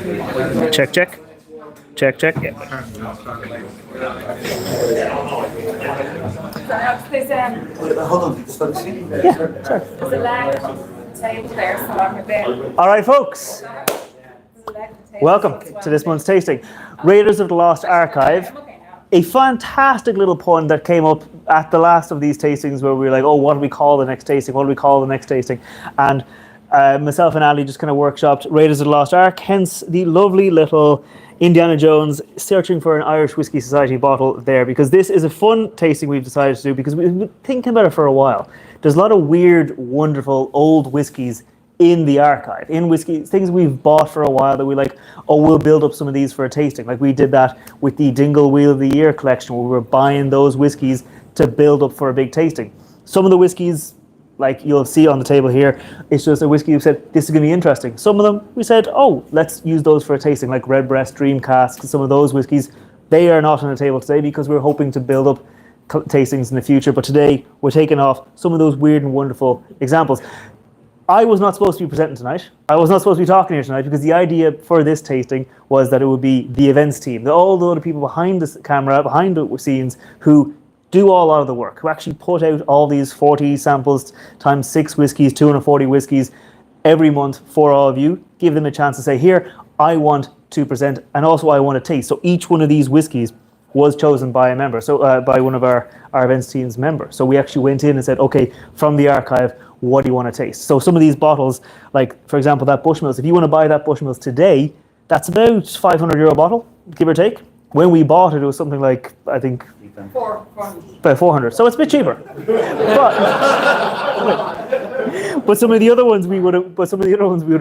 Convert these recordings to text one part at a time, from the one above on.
Check, check. Check, check. Yeah. Hold on, sorry. Yeah, sorry. All right, folks. Welcome to this month's tasting. Raiders of the Lost Archive. A fantastic little pun that came up at the last of these tastings where we were like, oh, what do we call the next tasting? What do we call the next tasting? And myself and Ali just kind of workshopped Raiders of the Lost Ark, hence the lovely little Indiana Jones searching for an Irish Whiskey Society bottle there, because this is a fun tasting we've decided to do because we've been thinking about it for a while. There's a lot of weird, wonderful old whiskies in the archive, in whiskey, things we've bought for a while that we like, oh, we'll build up some of these for a tasting. Like we did that with the Dingle Wheel of the Year collection where we were buying those whiskies to build up for a big tasting. Some of the whiskies, like you'll see on the table here, it's just a whiskey we said, this is going to be interesting. Some of them, we said, oh, let's use those for a tasting, like Redbreast, Dream Cask, some of those whiskies. They are not on the table today because we're hoping to build up tastings in the future. But today, we're taking off some of those weird and wonderful examples. I was not supposed to be presenting tonight. I was not supposed to be talking here tonight because the idea for this tasting was that it would be the events team, all the other people behind the camera, behind the scenes, who do all out of the work, who actually put out all these 40 samples times 6 whiskies, 240 whiskies every month for all of you. Give them a chance to say, here, I want to present, and also I want to taste. So each one of these whiskies was chosen by a member, so by one of our events team's members. So we actually went in and said, okay, from the archive, what do you want to taste? So some of these bottles, like for example, that Bushmills, if you want to buy that Bushmills today, that's about €500 bottle, give or take. When we bought it, it was something like, I think, about 400. So it's a bit cheaper. But some of the other ones we would have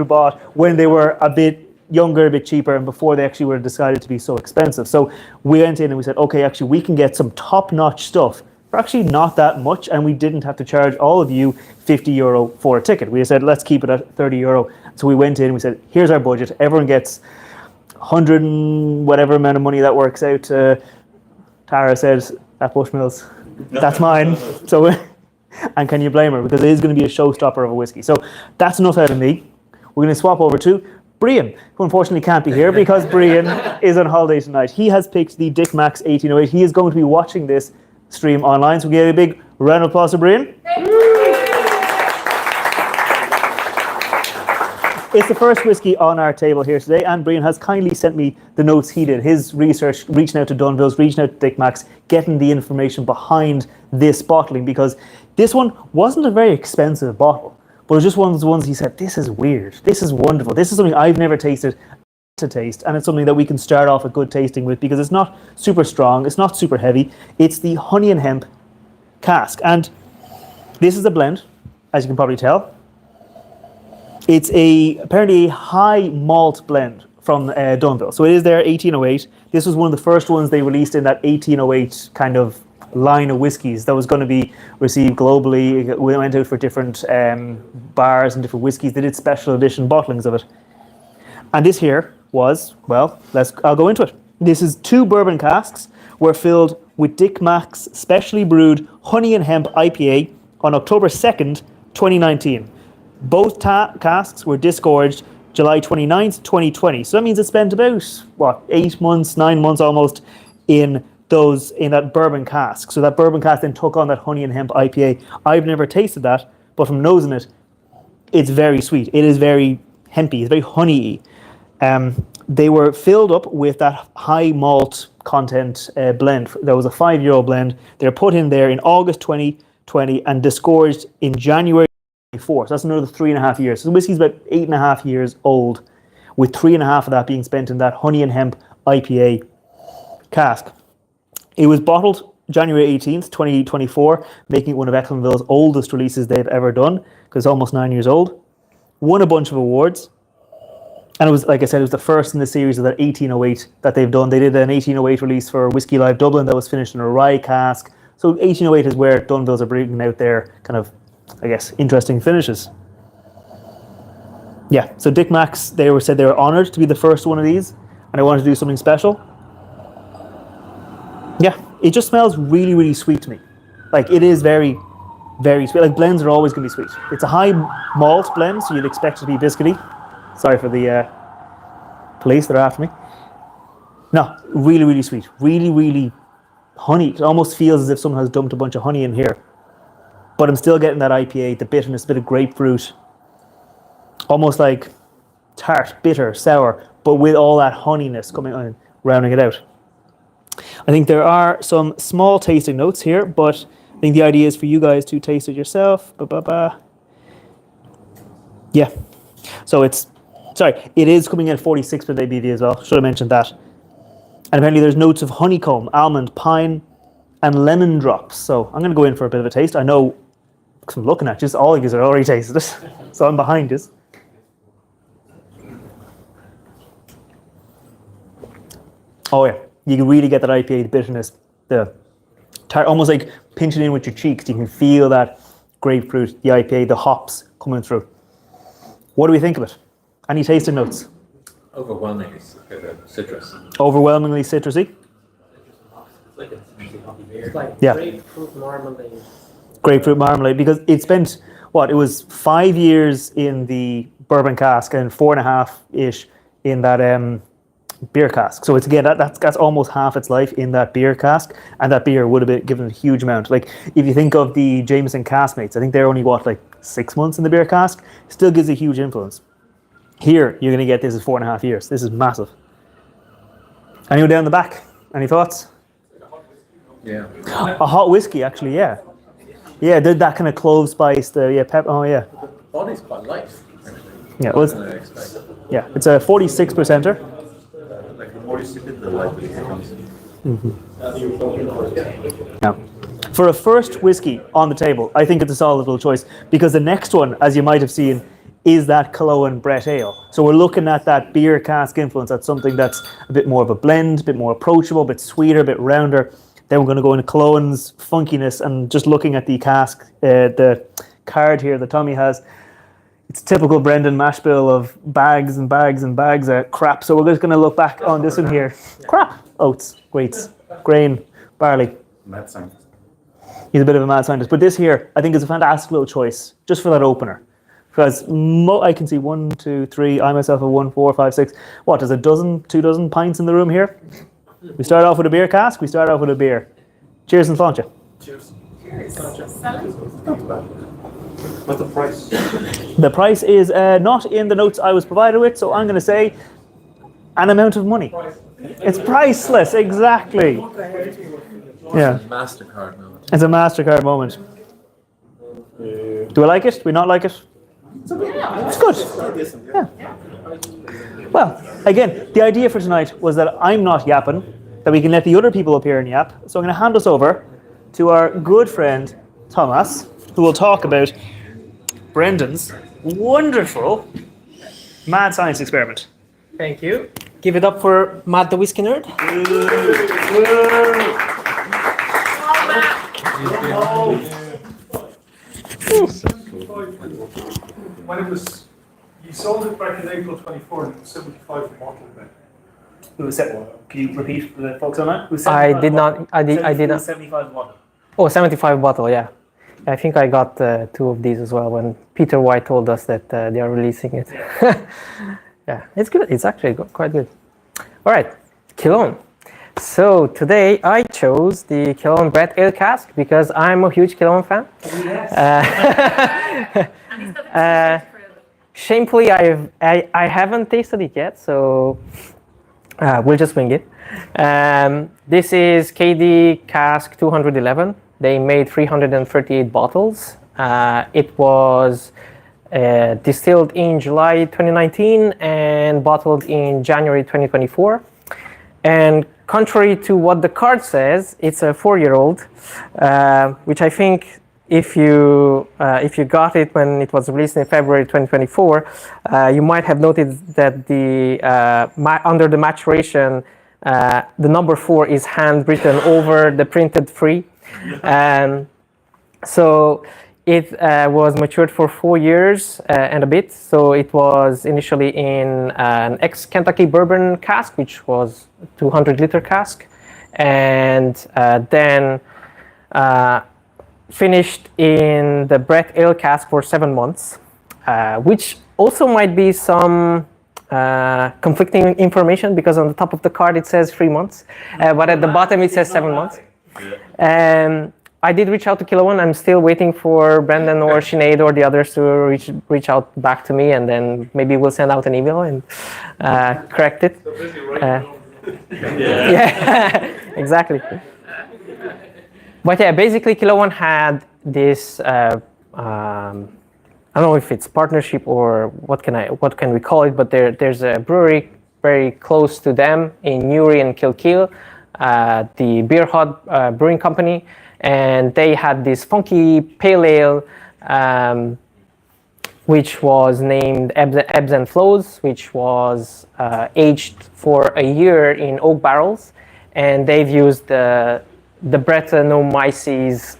bought when they were a bit younger, a bit cheaper, and before they actually were decided to be so expensive. So we went in and we said, okay, actually we can get some top-notch stuff for actually not that much, and we didn't have to charge all of you €50 for a ticket. We said, let's keep it at €30. So we went in and we said, here's our budget. Everyone gets 100 and whatever amount of money that works out. Tara said, that Bushmills, that's mine. So, and can you blame her? Because it is going to be a showstopper of a whiskey. So that's enough out of me. We're going to swap over to Brian, who unfortunately can't be here because Brian is on holiday tonight. He has picked the Dick Max 1808. He is going to be watching this stream online. So we get a big round of applause to Brian. It's the first whiskey on our table here today, and Brian has kindly sent me the notes he did, his research, reaching out to Dunville's, reaching out to Dick Max, getting the information behind this bottling, because this one wasn't a very expensive bottle, but it was just one of those ones he said, this is weird, this is wonderful, this is something I've never tasted to taste, and it's something that we can start off a good tasting with because it's not super strong, it's not super heavy. It's the Honey and Hemp Cask, and this is a blend, as you can probably tell. It's apparently a high malt blend from Dunville. So it is their 1808. This was one of the first ones they released in that 1808 kind of line of whiskies that was going to be received globally. We went out for different bars and different whiskies. They did special edition bottlings of it. And this here was, well, I'll go into it. This is 2 bourbon casks were filled with Dick Max specially brewed Honey and Hemp IPA on October 2nd, 2019. Both casks were disgorged July 29th, 2020. So that means it spent about, 9 months almost in that bourbon cask. So that bourbon cask then took on that Honey and Hemp IPA. I've never tasted that, but from nosing it, it's very sweet. It is very hempy. It's very honey-y. They were filled up with that high malt content blend. There was a 5-year-old blend. They were put in there in August 2020 and disgorged in January 2024. So that's another 3.5 years. So the whiskey's about 8.5 years old, with 3.5 of that being spent in that Honey and Hemp IPA cask. It was bottled January 18th, 2024, making it one of Ecklandville's oldest releases they've ever done, because it's almost 9 years old. Won a bunch of awards. And it was, like I said, it was the first in the series of that 1808 that they've done. They did an 1808 release for Whiskey Live Dublin that was finished in a rye cask. So 1808 is where Dunvilles are bringing out their kind of, I guess, interesting finishes. Yeah, so Dick Max, they said they were honoured to be the first one of these, and they wanted to do something special. Yeah, it just smells really, really sweet to me. Like, it is very, very sweet. Like, blends are always going to be sweet. It's a high malt blend, so you'd expect it to be biscuity. Sorry for the Police, they're after me. No, really, really sweet. Really, really honey. It almost feels as if someone has dumped a bunch of honey in here. But I'm still getting that IPA, the bitterness, a bit of grapefruit. Almost like tart, bitter, sour, but with all that honeyness coming on, rounding it out. I think there are some small tasting notes here, but I think the idea is for you guys to taste it yourself. Yeah. So it is coming in at 46% ABV as well. Should have mentioned that. And apparently there's notes of honeycomb, almond, pine, and lemon drops. So I'm going to go in for a bit of a taste. I know, because I'm looking at you, all of you are already tasted it. So I'm behind you. Oh yeah, you can really get that IPA, the bitterness, the tart, almost like pinching in with your cheeks. You can feel that grapefruit, the IPA, the hops coming through. What do we think of it? Any tasting notes? Overwhelmingly citrus. Overwhelmingly citrusy? It's like Yeah. grapefruit marmalade. Grapefruit marmalade, because it spent, it was 5 years in the bourbon cask and 4.5-ish in that beer cask. So it's again, that's almost half its life in that beer cask, and that beer would have been given a huge amount. Like if you think of the Jameson caskmates, I think they're only 6 months in the beer cask, still gives a huge influence. Here, you're going to get this is 4.5 years. This is massive. Anyone down the back? Any thoughts? Yeah. A hot whiskey, actually, yeah. Yeah, that kind of clove spice, pep. Oh, yeah. The body's quite light, actually. Yeah, well, Than I expect. yeah, it's a 46%er. Like the more you sip it, the lighter it becomes. Now, for a first whiskey on the table, I think it's a solid little choice, because the next one, as you might have seen, is that Killowen Brett Ale. So we're looking at that beer cask influence. That's something that's a bit more of a blend, a bit more approachable, a bit sweeter, a bit rounder. Then we're going to go into Killowen's funkiness, and just looking at the cask, the card here that Tommy has, it's typical Brendan mash bill of bags and bags and bags of crap. So we're just going to look back on this one here. Crap. Oats, wheats, grain, barley. Mad scientist. He's a bit of a mad scientist. But this here, I think, is a fantastic little choice just for that opener. Because I can see 1, 2, 3, I myself have 1, 4, 5, 6. What, there's 2 dozen pints in the room here? We start off with a beer cask, we start off with a beer. Cheers and sláinte. Cheers. What's the price? The price is not in the notes I was provided with, so I'm going to say an amount of money. It's priceless, exactly. Yeah, MasterCard moment. it's a MasterCard moment. Do we like it? Do we not like it? It's good. Yeah. Well, again, the idea for tonight was that I'm not yapping, that we can let the other people up here and yap. So I'm going to hand us over to our good friend Thomas, who will talk about Brendan's wonderful mad science experiment. Thank you. Give it up for Matt the Whiskey Nerd. When it was, you sold it back in April 24, and it was 75 a bottle then. Who was can you repeat for the folks on that? I did not. I did not. 75 bottle. Oh, 75 bottle. Yeah. I think I got 2 of these as well when Peter White told us that they are releasing it. Yeah, it's good. It's actually quite good. All right, Killowen. So today I chose the Killowen Brett Ale Cask because I'm a huge Killowen fan. Shamefully, I haven't tasted it yet, so we'll just wing it. This is KD Cask 211. They made 338 bottles. It was distilled in July 2019 and bottled in January 2024. And contrary to what the card says, it's a 4-year-old, which I think if you got it when it was released in February 2024, you might have noted that the under the maturation, the number 4 is handwritten over the printed 3. So it was matured for 4 years and a bit. So it was initially in an ex-Kentucky bourbon cask, which was 200-liter cask, and then finished in the Brett Ale cask for 7 months, which also might be some conflicting information because on the top of the card it says 3 months, but at the bottom it says 7 months. I did reach out to Killowen. I'm still waiting for Brendan or Sinead or the others to reach out back to me, and then maybe we'll send out an email and correct it. Yeah, exactly. But yeah, basically Killowen had this. I don't know if it's partnership or what can we call it, but there's a brewery very close to them in Newry and Kilkeel, the Beer Hut Brewing Company, and they had this funky pale ale, which was named Ebbs and Flows, which was aged for a year in oak barrels, and they've used the Brettanomyces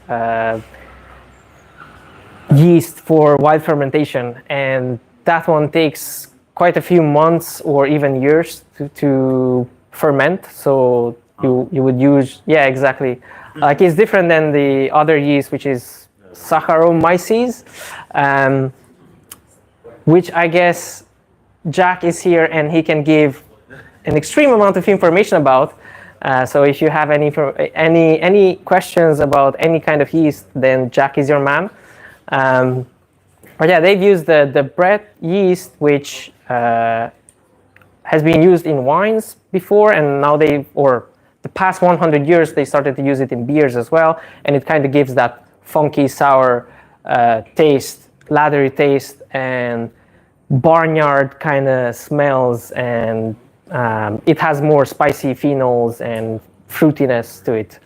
yeast for wild fermentation, and that one takes quite a few months or even years to ferment. So you would use, yeah, exactly. Like it's different than the other yeast, which is Saccharomyces, which I guess Jack is here and he can give an extreme amount of information about. So if you have any questions about any kind of yeast, then Jack is your man. But yeah, they've used the Brett yeast, which has been used in wines before, and now the past 100 years they started to use it in beers as well, and it kind of gives that funky sour taste, laddery taste, and barnyard kind of smells, and it has more spicy phenols and fruitiness to it.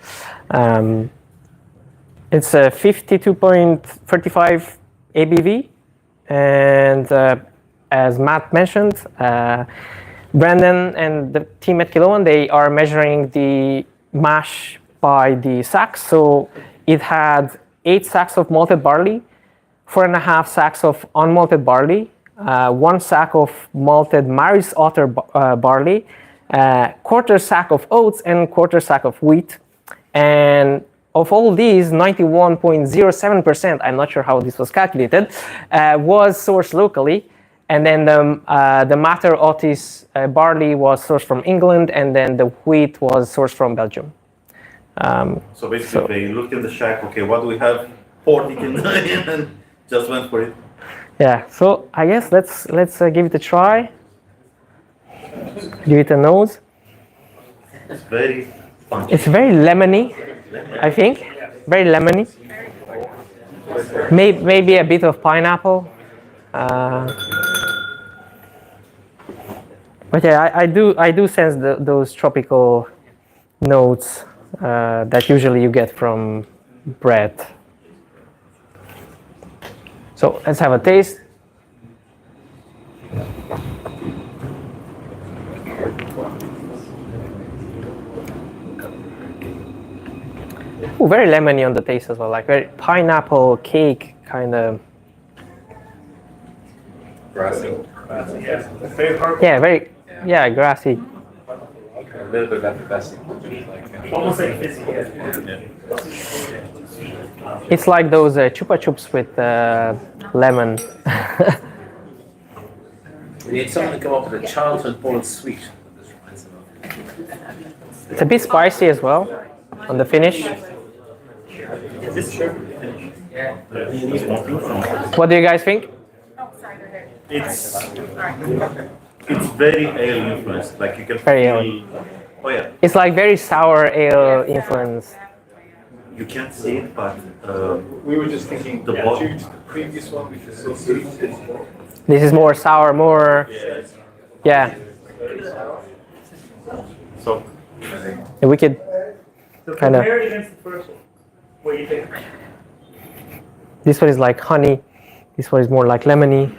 It's a 52.35 ABV, and as Matt mentioned, Brandon and the team at Killowen, they are measuring the mash by the sacks. So it had 8 sacks of malted barley, 4.5 sacks of unmalted barley, 1 sack of malted Maris Otter barley, quarter sack of oats, and quarter sack of wheat. And of all these, 91.07%, I'm not sure how this was calculated, was sourced locally. And then the Mater Otis barley was sourced from England, and then the wheat was sourced from Belgium. So basically, they looked in the shack, okay, what do we have? 40 in and just went for it. Yeah, so I guess let's give it a try. Give it a nose. It's very funky. It's very lemony, I think. Very lemony. Maybe a bit of pineapple. But yeah, I do sense those tropical notes that usually you get from bread. So let's have a taste. Ooh, very lemony on the taste as well, like very pineapple cake kind of. Grassy. Yeah, very, yeah, grassy. A little bit effervescent. Almost like fizzy. It's like those Chupa Chups with lemon. We need someone to come up with a childhood boiled sweet. It's a bit spicy as well on the finish. What do you guys think? It's very ale influenced. Like you can Very feel. ale. Oh yeah. It's like very sour ale influence. You can't see it, but We were just thinking, The yeah, bottom. due to the previous one, which is so sweet. This is more sour, more, yeah. so And we could kind of. Compare it against the first one. What do you think? This one is like honey. This one is more like lemony.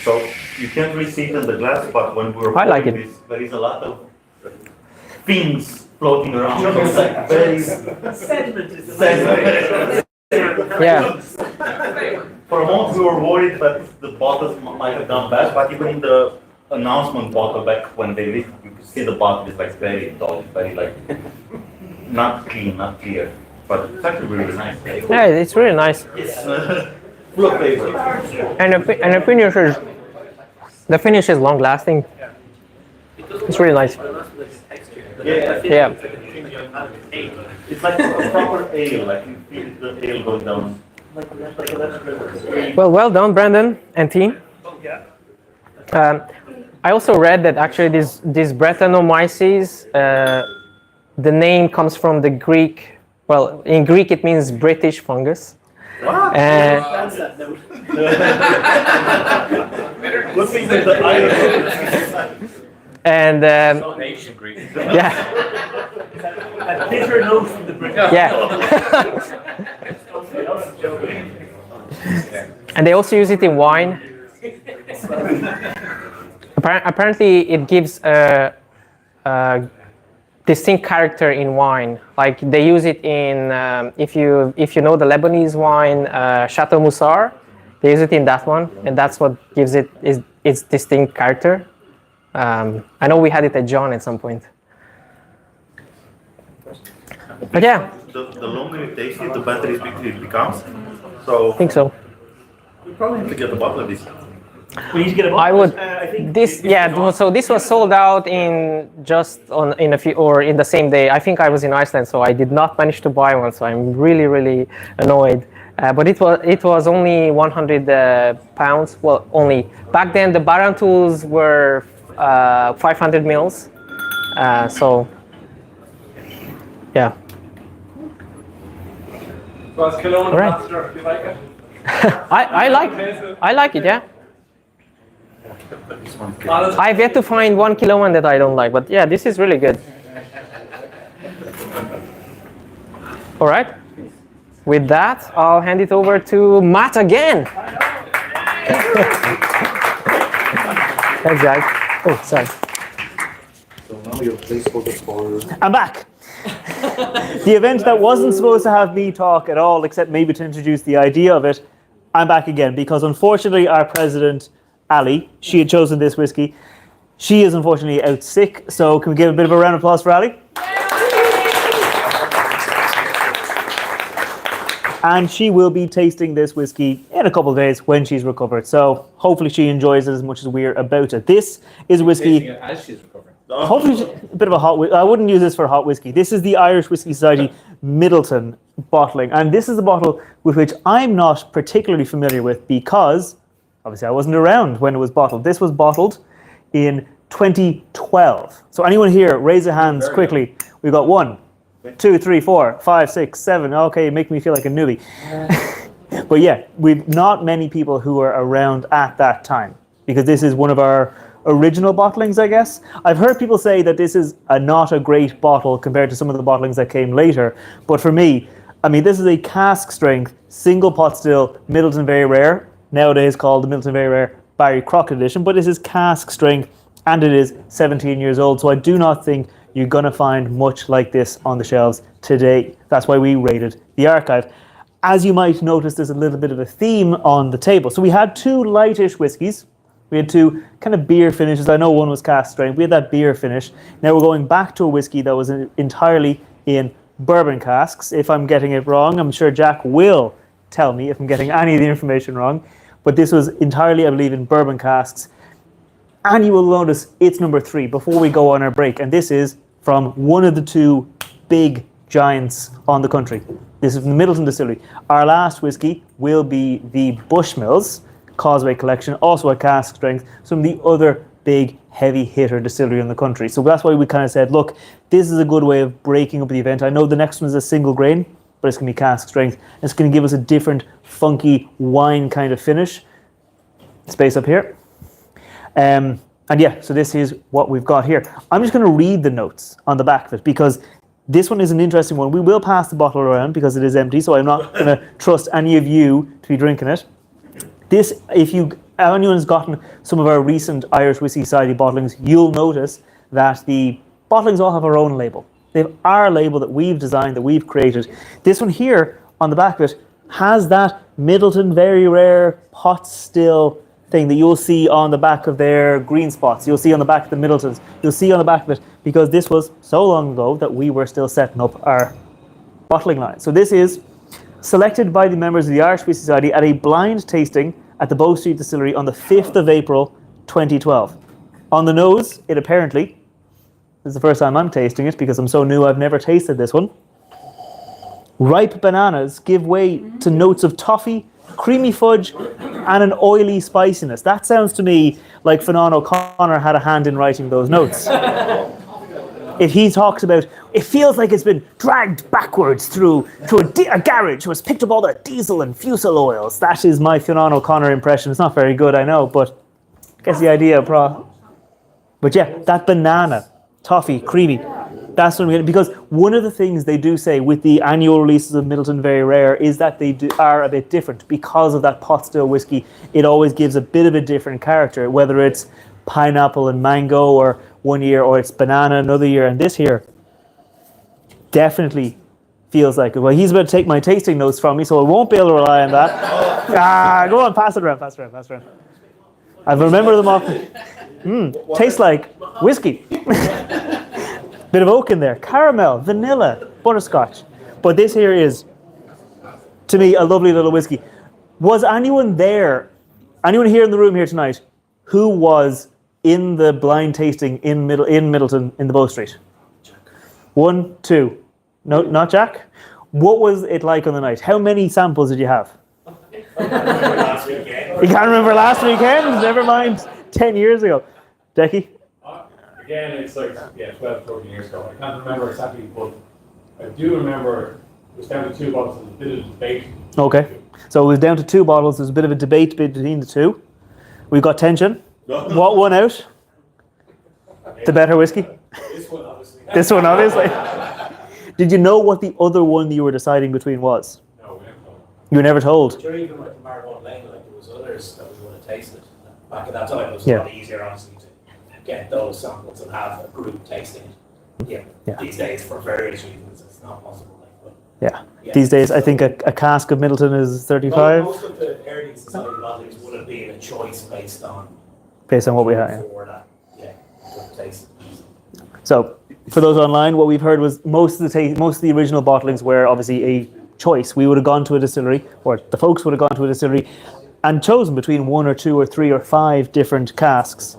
so you can't really see it in the glass, but when we were I like pouring it. this, there is a lot of things floating around. It's like very sediment. Yeah. For a moment we were worried that the bottles might have gone bad, but even in the announcement bottle back when they leaked, you could see the bottle is like very dull, very like not clean, not clear. But it's actually really nice. Yeah, it's really nice. It's Full of flavor. And the finish is long lasting. It's really nice. Yeah. It's like a proper ale, like you feel the ale going down. Well done, Brandon and team. I also read that actually this Brettanomyces, the name comes from the Greek. Well, in Greek it means British fungus. Good thing that the Irish. And Ancient Greek. yeah, A bitter note from the British. yeah. And they also use it in wine. Apparently, it gives a distinct character in wine. Like they use it in if you know the Lebanese wine Chateau Moussard, they use it in that one, and that's what gives it its distinct character. I know we had it at John at some point. But yeah, The longer you taste it, the better it becomes. So I think so. we probably have to get a bottle of this. We need to get a bottle. I would. I think This so this was sold out in the same day. I think I was in Iceland, so I did not manage to buy one. So I'm really annoyed. But it was only 100 pounds. Well, only back then the Barantools were 500 mils. So yeah. So as Killowen All right. ambassador, do you like it? I like it. Yeah. Honest, I've yet to find one Killowen that I don't like, but yeah, this is really good. All right. With that, I'll hand it over to Matt again. Thanks, guys. Oh, sorry. So now your placeholder for. I'm back. The event that wasn't supposed to have me talk at all, except maybe to introduce the idea of it, I'm back again because unfortunately our president, Ali, she had chosen this whiskey. She is unfortunately out sick, so can we give a bit of a round of applause for Ali? And she will be tasting this whiskey in a couple of days when she's recovered. So hopefully she enjoys it as much as we're about it. This is a whiskey. As she's recovering. Hopefully a bit of a hot whiskey. I wouldn't use this for hot whiskey. This is the Irish Whiskey Society Midleton bottling. And this is a bottle with which I'm not particularly familiar with because obviously I wasn't around when it was bottled. This was bottled in 2012. So anyone here, raise your hands quickly. We've got 1, 2, 3, 4, 5, 6, 7. Okay, make me feel like a newbie. But yeah, we've not many people who were around at that time because this is one of our original bottlings, I guess. I've heard people say that this is not a great bottle compared to some of the bottlings that came later. But for me, I mean, this is a cask strength, single pot still, Midleton Very Rare, nowadays called the Midleton Very Rare Barry Crockett edition. But this is cask strength and it is 17 years old. So I do not think you're going to find much like this on the shelves today. That's why we raided the archive. As you might notice, there's a little bit of a theme on the table. So we had 2 lightish whiskies. We had 2 kind of beer finishes. I know one was cask strength. We had that beer finish. Now we're going back to a whiskey that was entirely in bourbon casks. If I'm getting it wrong, I'm sure Jack will tell me if I'm getting any of the information wrong. But this was entirely, I believe, in bourbon casks. And you will notice it's number 3 before we go on our break. And this is from one of the 2 big giants on the country. This is from the Midleton Distillery. Our last whiskey will be the Bushmills Causeway collection, also a cask strength, some of the other big heavy hitter distillery in the country. So that's why we kind of said, look, this is a good way of breaking up the event. I know the next one is a single grain, but it's going to be cask strength. It's going to give us a different funky wine kind of finish. Space up here. And yeah, so this is what we've got here. I'm just going to read the notes on the back of it because this one is an interesting one. We will pass the bottle around because it is empty, so I'm not going to trust any of you to be drinking it. This, if anyone's gotten some of our recent Irish Whiskey Society bottlings, you'll notice that the bottlings all have our own label. They have our label that we've designed, that we've created. This one here on the back of it has that Midleton Very Rare pot still thing that you'll see on the back of their green spots. You'll see on the back of the Midletons. You'll see on the back of it because this was so long ago that we were still setting up our bottling line. So this is selected by the members of the Irish Whisky Society at a blind tasting at the Bow Street Distillery on the 5th of April 2012. On the nose, it apparently, this is the first time I'm tasting it because I'm so new I've never tasted this one. Ripe bananas give way to notes of toffee, creamy fudge, and an oily spiciness. That sounds to me like Fionnán O'Connor had a hand in writing those notes. If he talks about, it feels like it's been dragged backwards through a garage who has picked up all the diesel and fusel oils. That is my Fionnán O'Connor impression. It's not very good, I know, but gets the idea, But yeah, that banana, toffee, creamy, that's what I'm getting. Because one of the things they do say with the annual releases of Midleton Very Rare is that they are a bit different. Because of that pot still whiskey, it always gives a bit of a different character, whether it's pineapple and mango or one year, or it's banana another year. And this here definitely feels like it. Well, he's about to take my tasting notes from me, so I won't be able to rely on that. Go on, pass it around. I've remembered them off. Tastes like whiskey. Bit of oak in there, caramel, vanilla, butterscotch. But this here is, to me, a lovely little whiskey. Was anyone here in the room here tonight who was in the blind tasting in Midleton in the Bow Street? 1, 2. No, not Jack. What was it like on the night? How many samples did you have? Last weekend. You can't remember last weekend? Never mind. 10 years ago. Decky? Again, it's like, 12, 14 years ago. I can't remember exactly, but I do remember it was down to 2 bottles and a bit of debate. Okay. So it was down to 2 bottles. There's a bit of a debate between the two. We've got tension. What won out? The better whiskey? This one, obviously. Did you know what the other one you were deciding between was? No, we never told. You were never told? Sure, even like the Maribor Lane, like there was others that we would have tasted. Back at that time, it was Yeah. a lot easier, obviously, to get those samples and have a group tasting it. Yeah. These days, for various reasons, it's not possible. Like, Yeah. Yeah. These days, I think a cask of Midleton is 35, Most of the early society bottlings would have been a choice based on based on what we have. Yeah. before that. Yeah, good taste. So, for those online, what we've heard was most of the original bottlings were obviously a choice. We would have gone to a distillery, or the folks would have gone to a distillery, and chosen between 1 or 2 or 3 or 5 different casks.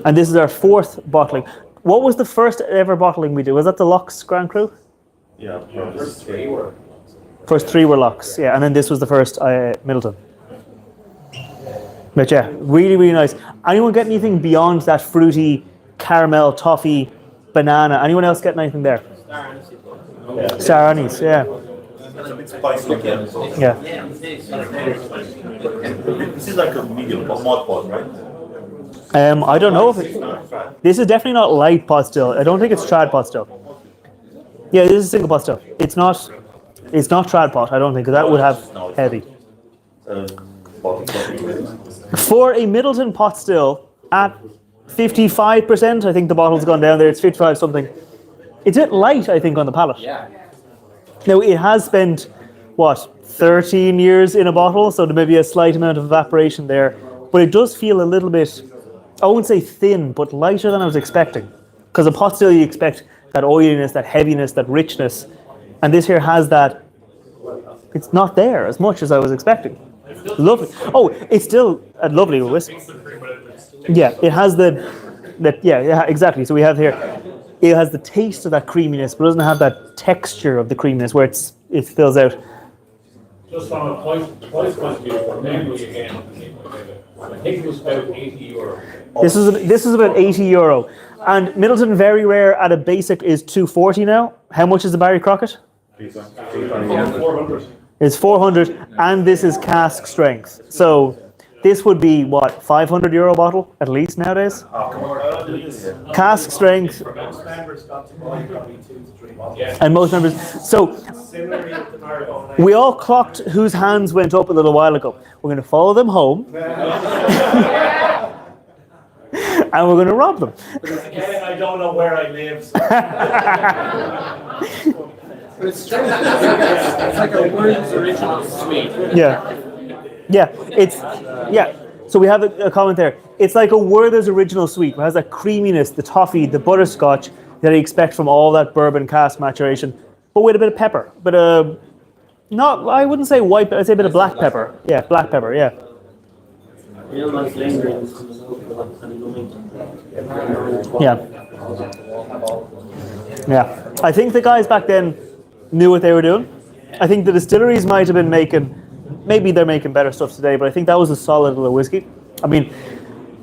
And this is our 4th bottling. What was the first ever bottling we did? Was that the Lochs Grand Cru? Yeah. First 3 were. First 3 were Lochs, yeah, and then this was the first Midleton. But yeah, really, really nice. Anyone get anything beyond that fruity caramel, toffee, banana? Anyone else getting anything there? Star anise, yeah. It's a bit spicy again. Yeah. This is like a medium mod pot, right? I don't know if it, this is definitely not light pot still. I don't think it's trad pot still. Yeah, this is single pot still. It's not trad pot, I don't think, because that would have heavy. For a Midleton pot still at 55%, I think the bottle's gone down there. It's 55 something. It's a bit light, I think, on the palate. Yeah. Now it has spent 13 years in a bottle, so there may be a slight amount of evaporation there, but it does feel a little bit, I won't say thin, but lighter than I was expecting. Because a pot still, you expect that oiliness, that heaviness, that richness, and this here has that. It's not there as much as I was expecting. Lovely. Oh, it's still a lovely whiskey. Yeah, it has yeah, exactly. So we have here, it has the taste of that creaminess, but it doesn't have that texture of the creaminess where it fills out. Just from a price point of view, for memory again, I think it was about €80. This is about €80, and Midleton Very Rare at a basic is $240 now. How much is the Barry Crockett? 400. It's 400, and this is cask strength. So this would be what, €500 bottle at least nowadays. Cask strength, Most members got to buy probably 2 to 3 bottles. Yeah. and most members. So Similarly with the Maribor Lane. we all clocked whose hands went up a little while ago. We're going to follow them home, and we're going to rob them. Again, I don't know where I live. So. It's like a World's original sweet. Yeah. So we have a comment there. It's like a Werther's original sweet. It has that creaminess, the toffee, the butterscotch that you expect from all that bourbon cask maturation, but with a bit of pepper, but Not, I wouldn't say white, but I'd say a bit of black pepper. Yeah, black pepper. Yeah. Real nice lingering. Yeah. Yeah. I think the guys back then knew what they were doing. I think the distilleries might have been making, maybe they're making better stuff today, but I think that was a solid little whiskey. I mean,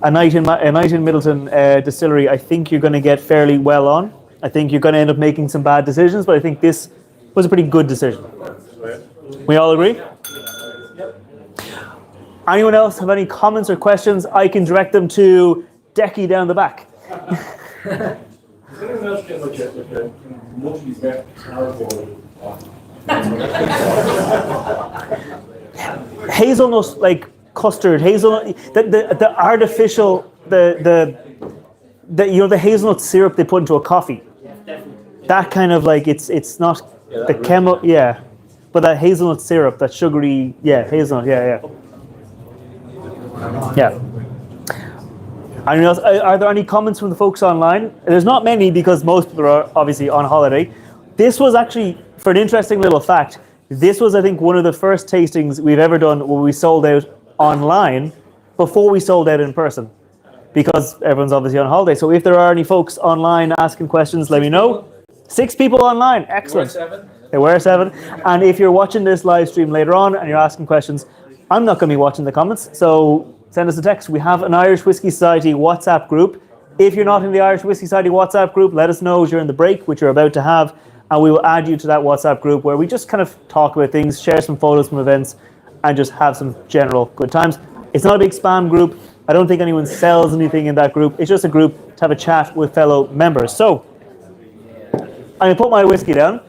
a night in Midleton distillery, I think you're going to get fairly well on. I think you're going to end up making some bad decisions, but I think this was a pretty good decision. We all agree? Anyone else have any comments or questions? I can direct them to Decky down the back. Does anyone else get like a multi vet cardboard? Hazelnut, like custard, hazelnut, the artificial, the the hazelnut syrup they put into a coffee. That kind of like it's not the chemical, yeah, but that hazelnut syrup, that sugary, yeah, hazelnut, yeah. Anyone else? Are there any comments from the folks online? There's not many because most people are obviously on holiday. This was actually, for an interesting little fact, this was, I think, one of the first tastings we've ever done where we sold out online before we sold out in person, because everyone's obviously on holiday. So if there are any folks online asking questions, let me know. 6 people online, excellent. There were 7. And if you're watching this live stream later on and you're asking questions, I'm not going to be watching the comments, so send us a text. We have an Irish Whiskey Society WhatsApp group. If you're not in the Irish Whiskey Society WhatsApp group, let us know during the break, which you're about to have, and we will add you to that WhatsApp group where we just kind of talk about things, share some photos from events, and just have some general good times. It's not a big spam group. I don't think anyone sells anything in that group. It's just a group to have a chat with fellow members. So I'm going to put my whiskey down.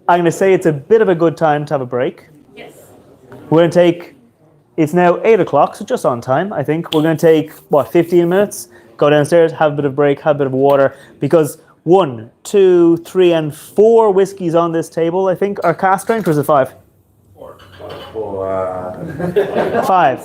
I'm going to say it's a bit of a good time to have a break. Yes. We're going to take, it's now 8 o'clock, so just on time, I think. We're going to take, 15 minutes, go downstairs, have a bit of break, have a bit of water, because 1, 2, 3, and 4 whiskeys on this table, I think, are cask strength, or is it 5? 5.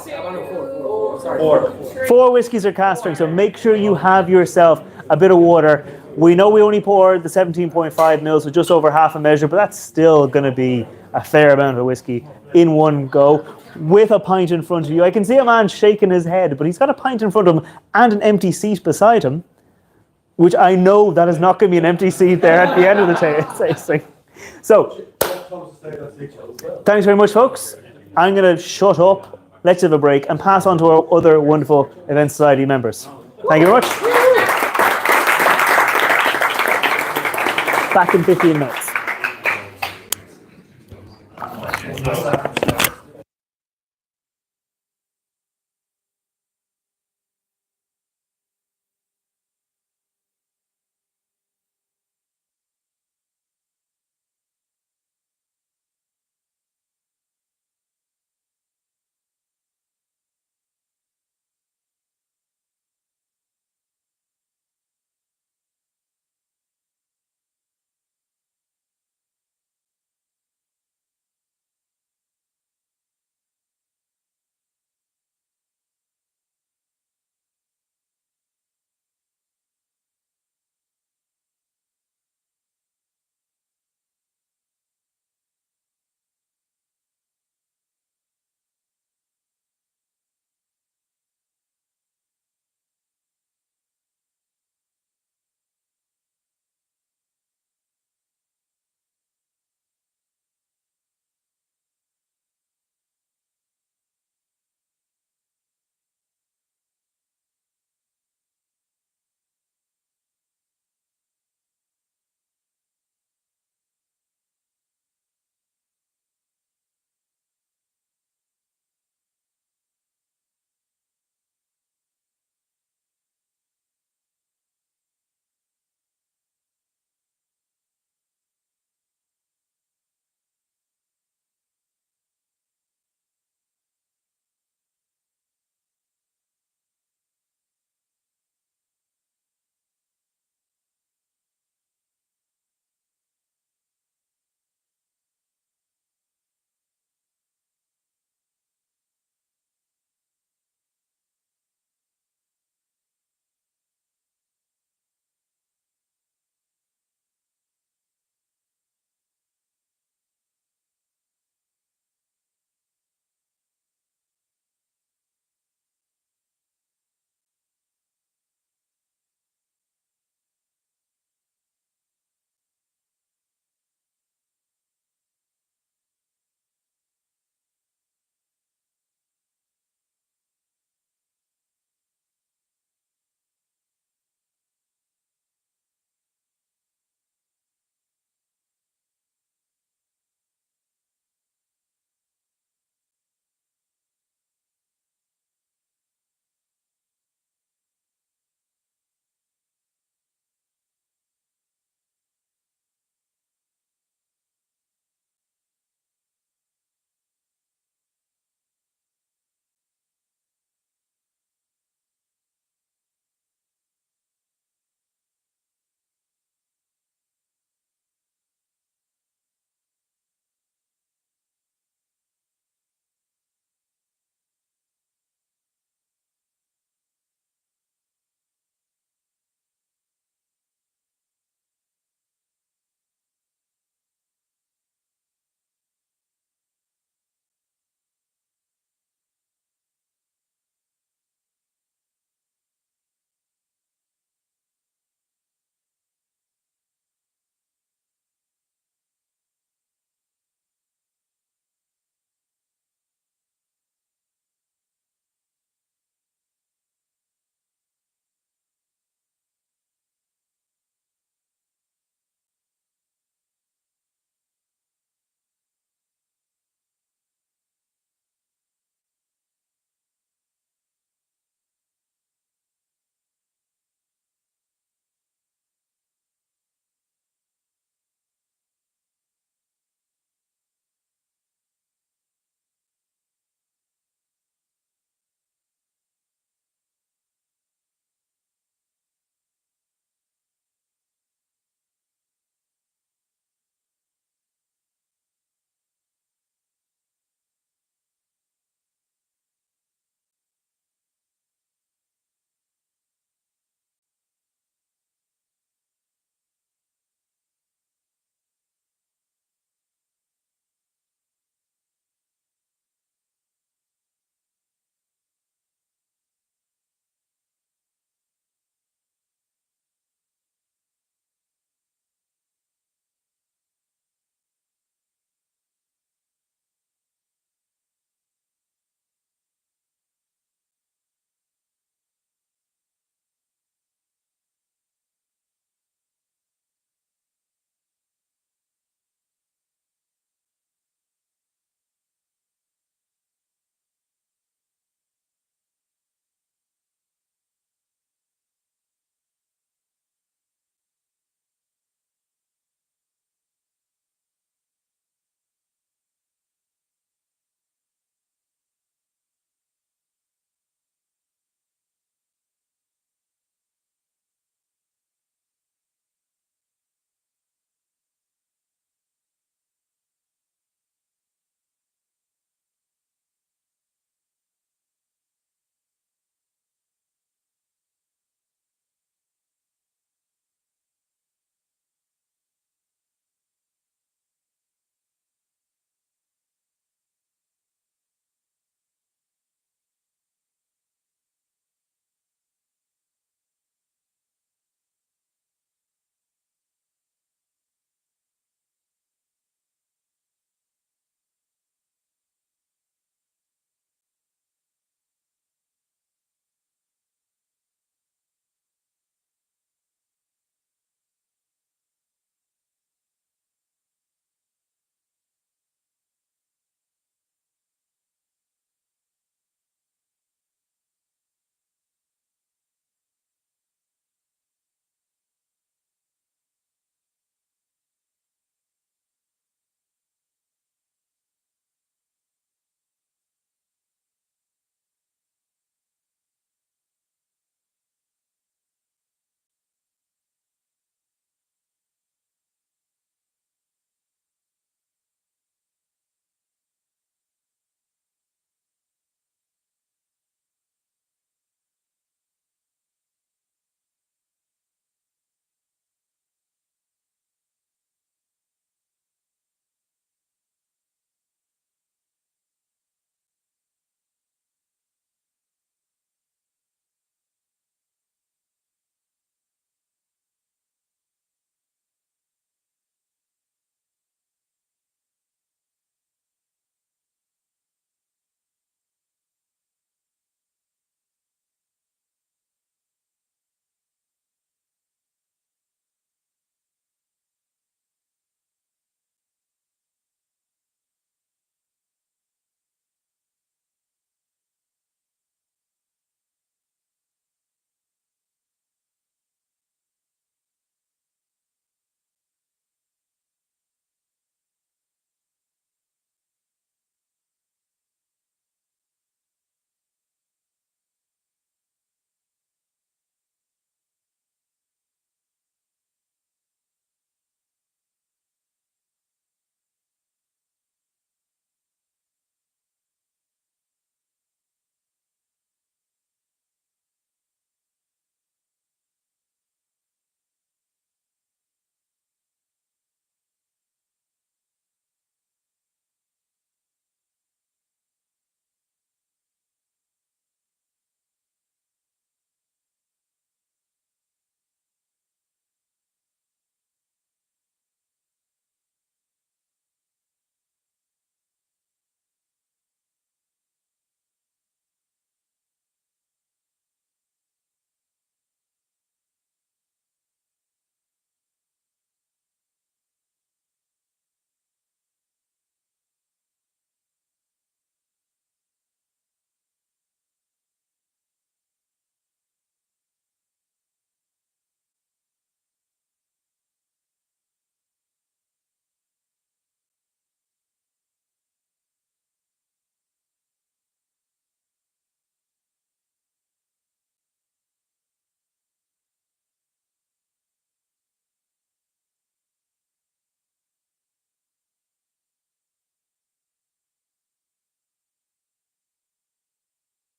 4 whiskeys are cask strength, so make sure you have yourself a bit of water. We know we only poured the 17.5 mils, so just over half a measure, but that's still going to be a fair amount of whiskey in one go, with a pint in front of you. I can see a man shaking his head, but he's got a pint in front of him and an empty seat beside him, which I know that is not going to be an empty seat there at the end of the tasting. So, thanks very much, folks. I'm going to shut up, let's have a break, and pass on to our other wonderful Event Society members. Thank you very much. Back in 15 minutes.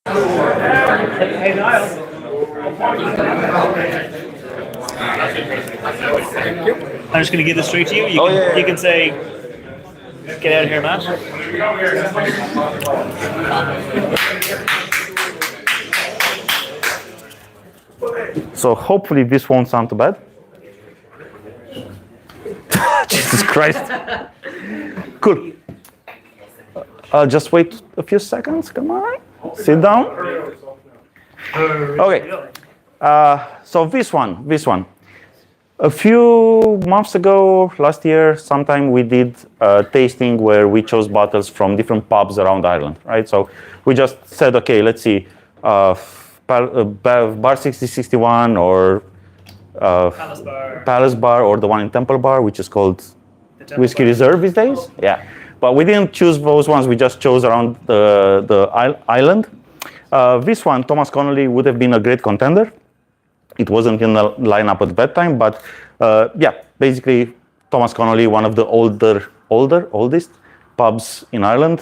Hey, Niall. I'm just going to give this straight to you. You can say, get out of here, Matt. So hopefully this won't sound too bad. Jesus Christ. Cool. Just wait a few seconds. Come on. Sit down. Okay. So this one. A few months ago, last year, sometime we did a tasting where we chose bottles from different pubs around Ireland, right? So we just said, okay, let's see, Bar 6061 or Palace Bar or the one in Temple Bar, which is called Whiskey Reserve these days. Yeah, but we didn't choose those ones. We just chose around the island. This one, Thomas Connolly, would have been a great contender. It wasn't in the lineup at that time, but yeah, basically Thomas Connolly, one of the oldest pubs in Ireland.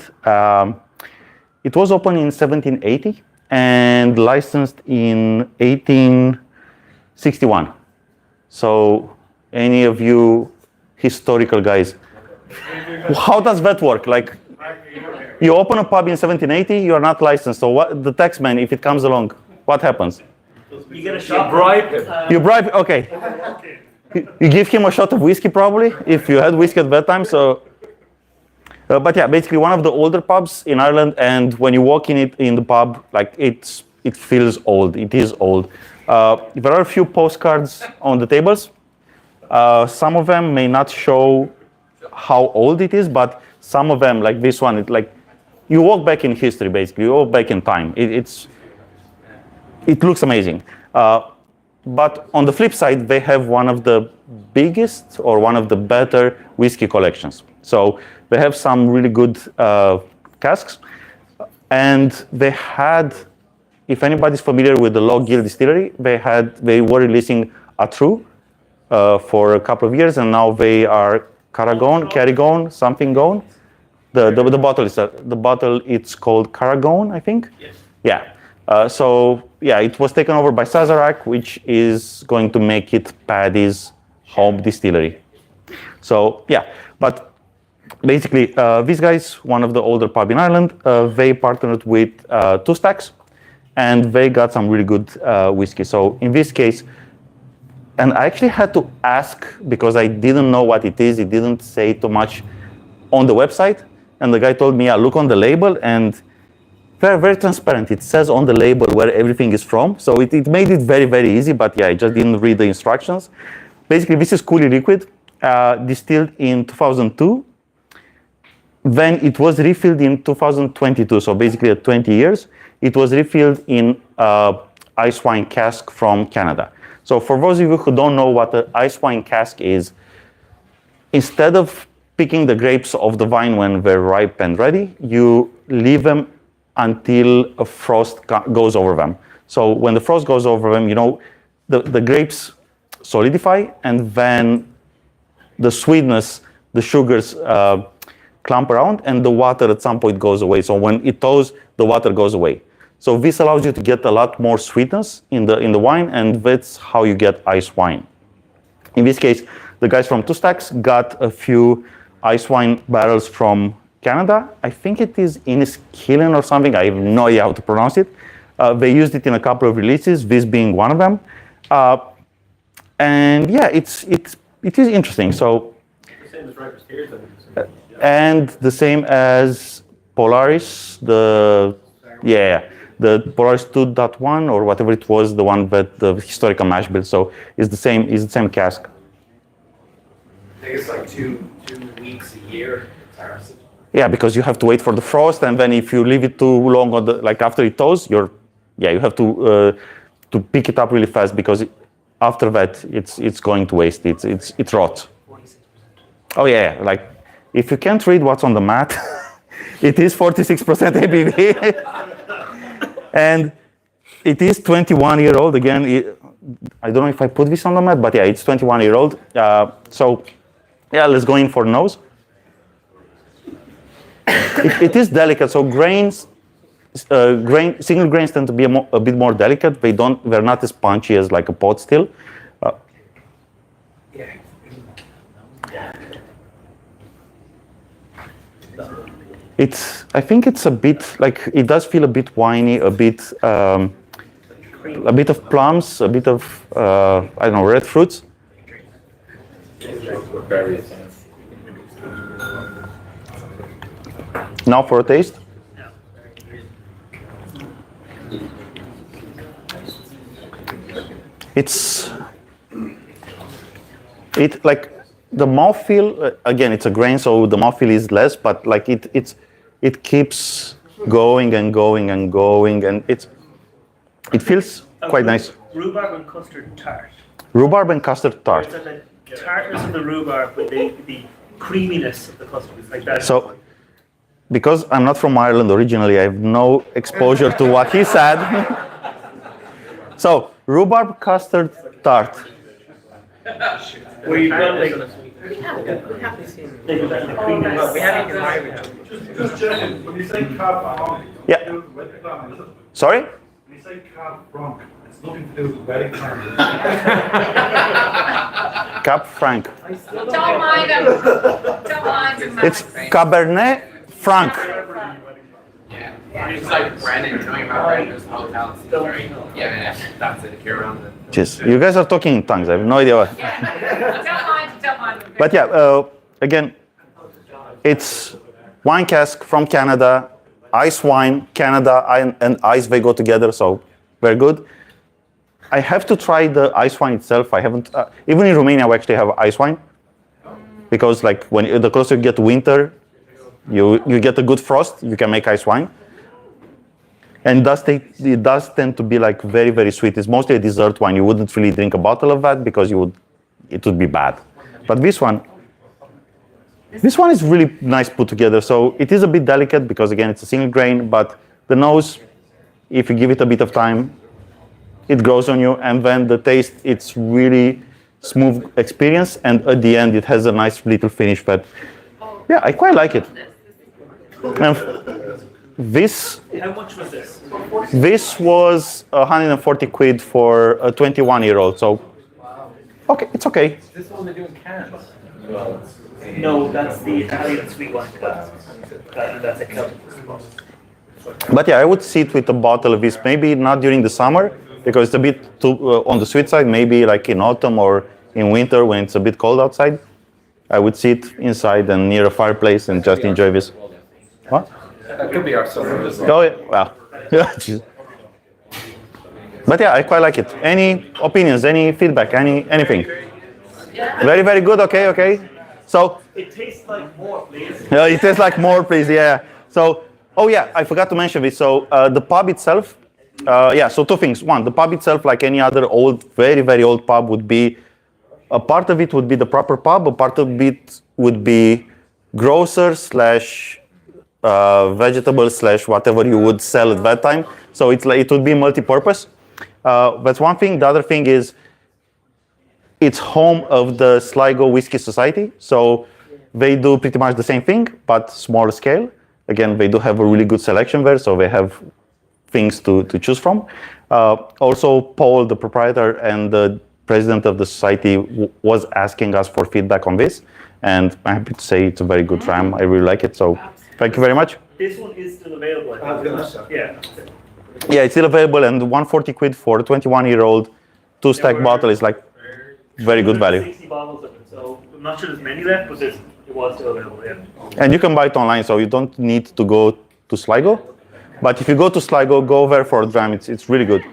It was opened in 1780 and licensed in 1861. So any of you historical guys, how does that work? Like, you open a pub in 1780, you are not licensed. So what, the taxman, if it comes along, what happens? You get a shot. Bribe. You bribe, okay. You give him a shot of whiskey probably, if you had whiskey at that time. So, but yeah, basically one of the older pubs in Ireland, and when you walk in the pub, like it feels old. It is old. There are a few postcards on the tables. Some of them may not show how old it is, but some of them, like this one, you walk back in history. Basically, you walk back in time. It looks amazing. But on the flip side, they have one of the biggest or one of the better whiskey collections. So they have some really good casks. And they had, if anybody's familiar with the Lough Gill distillery, they were releasing a True for a couple of years, and now they are Carragone, something gone. The bottle it's called Carragone, I think. Yes. Yeah. So yeah, it was taken over by Sazerac, which is going to make it Paddy's home distillery. So yeah, but basically these guys, one of the older pub in Ireland, they partnered with Two Stacks, and they got some really good whiskey. So in this case, and I actually had to ask because I didn't know what it is. It didn't say too much on the website, and the guy told me, "Yeah, look on the label," and they're very transparent. It says on the label where everything is from, so it made it very, very easy. But yeah, I just didn't read the instructions. Basically, this is Cooley Liquid, distilled in 2002. Then it was refilled in 2022, so basically at 20 years. It was refilled in ice wine cask from Canada. So for those of you who don't know what an ice wine cask is, instead of picking the grapes of the vine when they're ripe and ready, you leave them until a frost goes over them. So when the frost goes over them, you know, the grapes solidify, and then the sweetness, the sugars clump around, and the water at some point goes away. So when it thaws, the water goes away. So this allows you to get a lot more sweetness in the wine, and that's how you get ice wine. In this case, the guys from Two Stacks got a few ice wine barrels from Canada. I think it is Killowen or something. I have no idea how to pronounce it. They used it in a couple of releases, this being one of them. And yeah, it is interesting. So, and the same as Polaris, the Polaris 2.1 or whatever it was, the one that the historical mash built. So it's the same cask. I think it's like two weeks a year. Yeah, because you have to wait for the frost, and then if you leave it too long on after it thaws, you have to pick it up really fast, because after that it's going to waste. It rots. 46%. Oh yeah, like if you can't read what's on the mat, it is 46% ABV, and it is 21-year-old. Again, I don't know if I put this on the mat, but yeah, it's 21-year-old. So yeah, let's go in for nose. It is delicate, so grains single grains tend to be a bit more delicate. They're not as punchy as like a pot still. I think it's a bit like, it does feel a bit winey, a bit of plums, a bit of I don't know, red fruits. Now for a taste. It like the mouthfeel, again, it's a grain, so the mouthfeel is less, but like it keeps going and going and going, and it feels quite nice. Rhubarb and custard tart. Rhubarb and custard tart. It's like the tartness of the rhubarb with the creaminess of the custard. It's like that. So, because I'm not from Ireland originally, I have no exposure to what he said. So, rhubarb custard tart. Where you've got like Just checking, when you say Cab Franc, Yeah. it's with wedding planning, is it? Sorry? When you say Cab Franc, it's nothing to do with wedding planning. Cab Franc. Don't mind him. Don't mind him. It's Cabernet Franc. Yeah. It's like Brandon, you know about Brandon's hotel. Yeah, that's it. If you're around the. Jeez, you guys are talking in tongues. I have no idea what. Don't mind him. But yeah, again, it's wine cask from Canada, ice wine, Canada and ice, they go together, so very good. I have to try the ice wine itself. I haven't, even in Romania, we actually have ice wine. Because like when the closer you get to winter, you get a good frost, you can make ice wine. And it does tend to be like very, very sweet. It's mostly a dessert wine. You wouldn't really drink a bottle of that because it would be bad. But this one is really nice put together. So it is a bit delicate because again, it's a single grain, but the nose, if you give it a bit of time, it grows on you. And then the taste, it's really smooth experience. And at the end, it has a nice little finish, but yeah, I quite like it. And this, how much was this? this was 140 quid for a 21-year-old. So, okay, it's okay. This one they do in cans. No, that's the Italian sweet wine class. That's a Celtic. But yeah, I would sit with a bottle of this, maybe not during the summer, because it's a bit too on the sweet side, maybe like in autumn or in winter when it's a bit cold outside. I would sit inside and near a fireplace and just enjoy this. What? That could be our summer as well. Oh, yeah, well, yeah. But yeah, I quite like it. Any opinions, any feedback, anything? Very, very good, okay. So, It tastes like more, please. it tastes like more, please, yeah. So, oh yeah, I forgot to mention this. So, the pub itself, so two things. One, the pub itself, like any other old, very, very old pub would be, a part of it would be the proper pub, a part of it would be grocer / vegetable / whatever you would sell at that time. So it's like, it would be multi-purpose. That's one thing. The other thing is it's home of the Sligo Whiskey Society. So they do pretty much the same thing, but smaller scale. Again, they do have a really good selection there, so they have things to choose from. Also, Paul, the proprietor and the president of the society, was asking us for feedback on this. And I'm happy to say it's a very good ram. I really like it. So thank you very much. This one is still available. Yeah. Yeah, it's still available, and 140 quid for a 21-year-old 2-stack bottle is like very good value. 60 bottles of it, so I'm not sure there's many left, but it was still available, yeah. And you can buy it online, so you don't need to go to Sligo. But if you go to Sligo, go there for a dram. It's really good.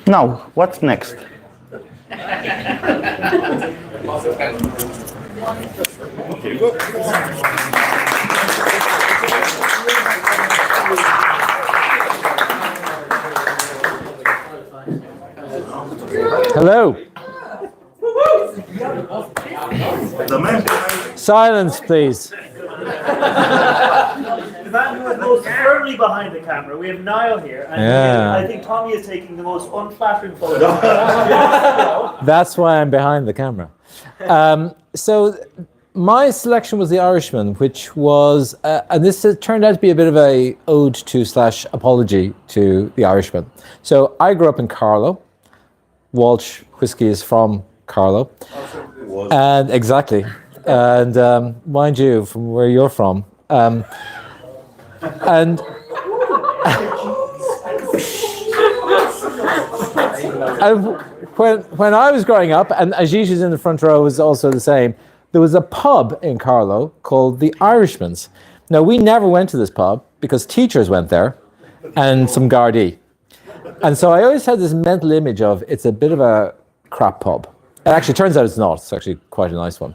Now, what's next? Hello. Silence, please. The man who is most firmly behind the camera, we have Niall here, and I think Tommy is taking the most unflattering photo. That's why I'm behind the camera. So my selection was the Irishman, which was, and this has turned out to be a bit of a ode to / apology to the Irishman. So I grew up in Carlow. Walsh whiskey is from Carlow. And exactly. And mind you, from where you're from. And when I was growing up, and Ajit's in the front row was also the same, there was a pub in Carlow called the Irishman's. Now, we never went to this pub because teachers went there and some Gardaí. And so I always had this mental image of it's a bit of a crap pub. It actually turns out it's not. It's actually quite a nice one.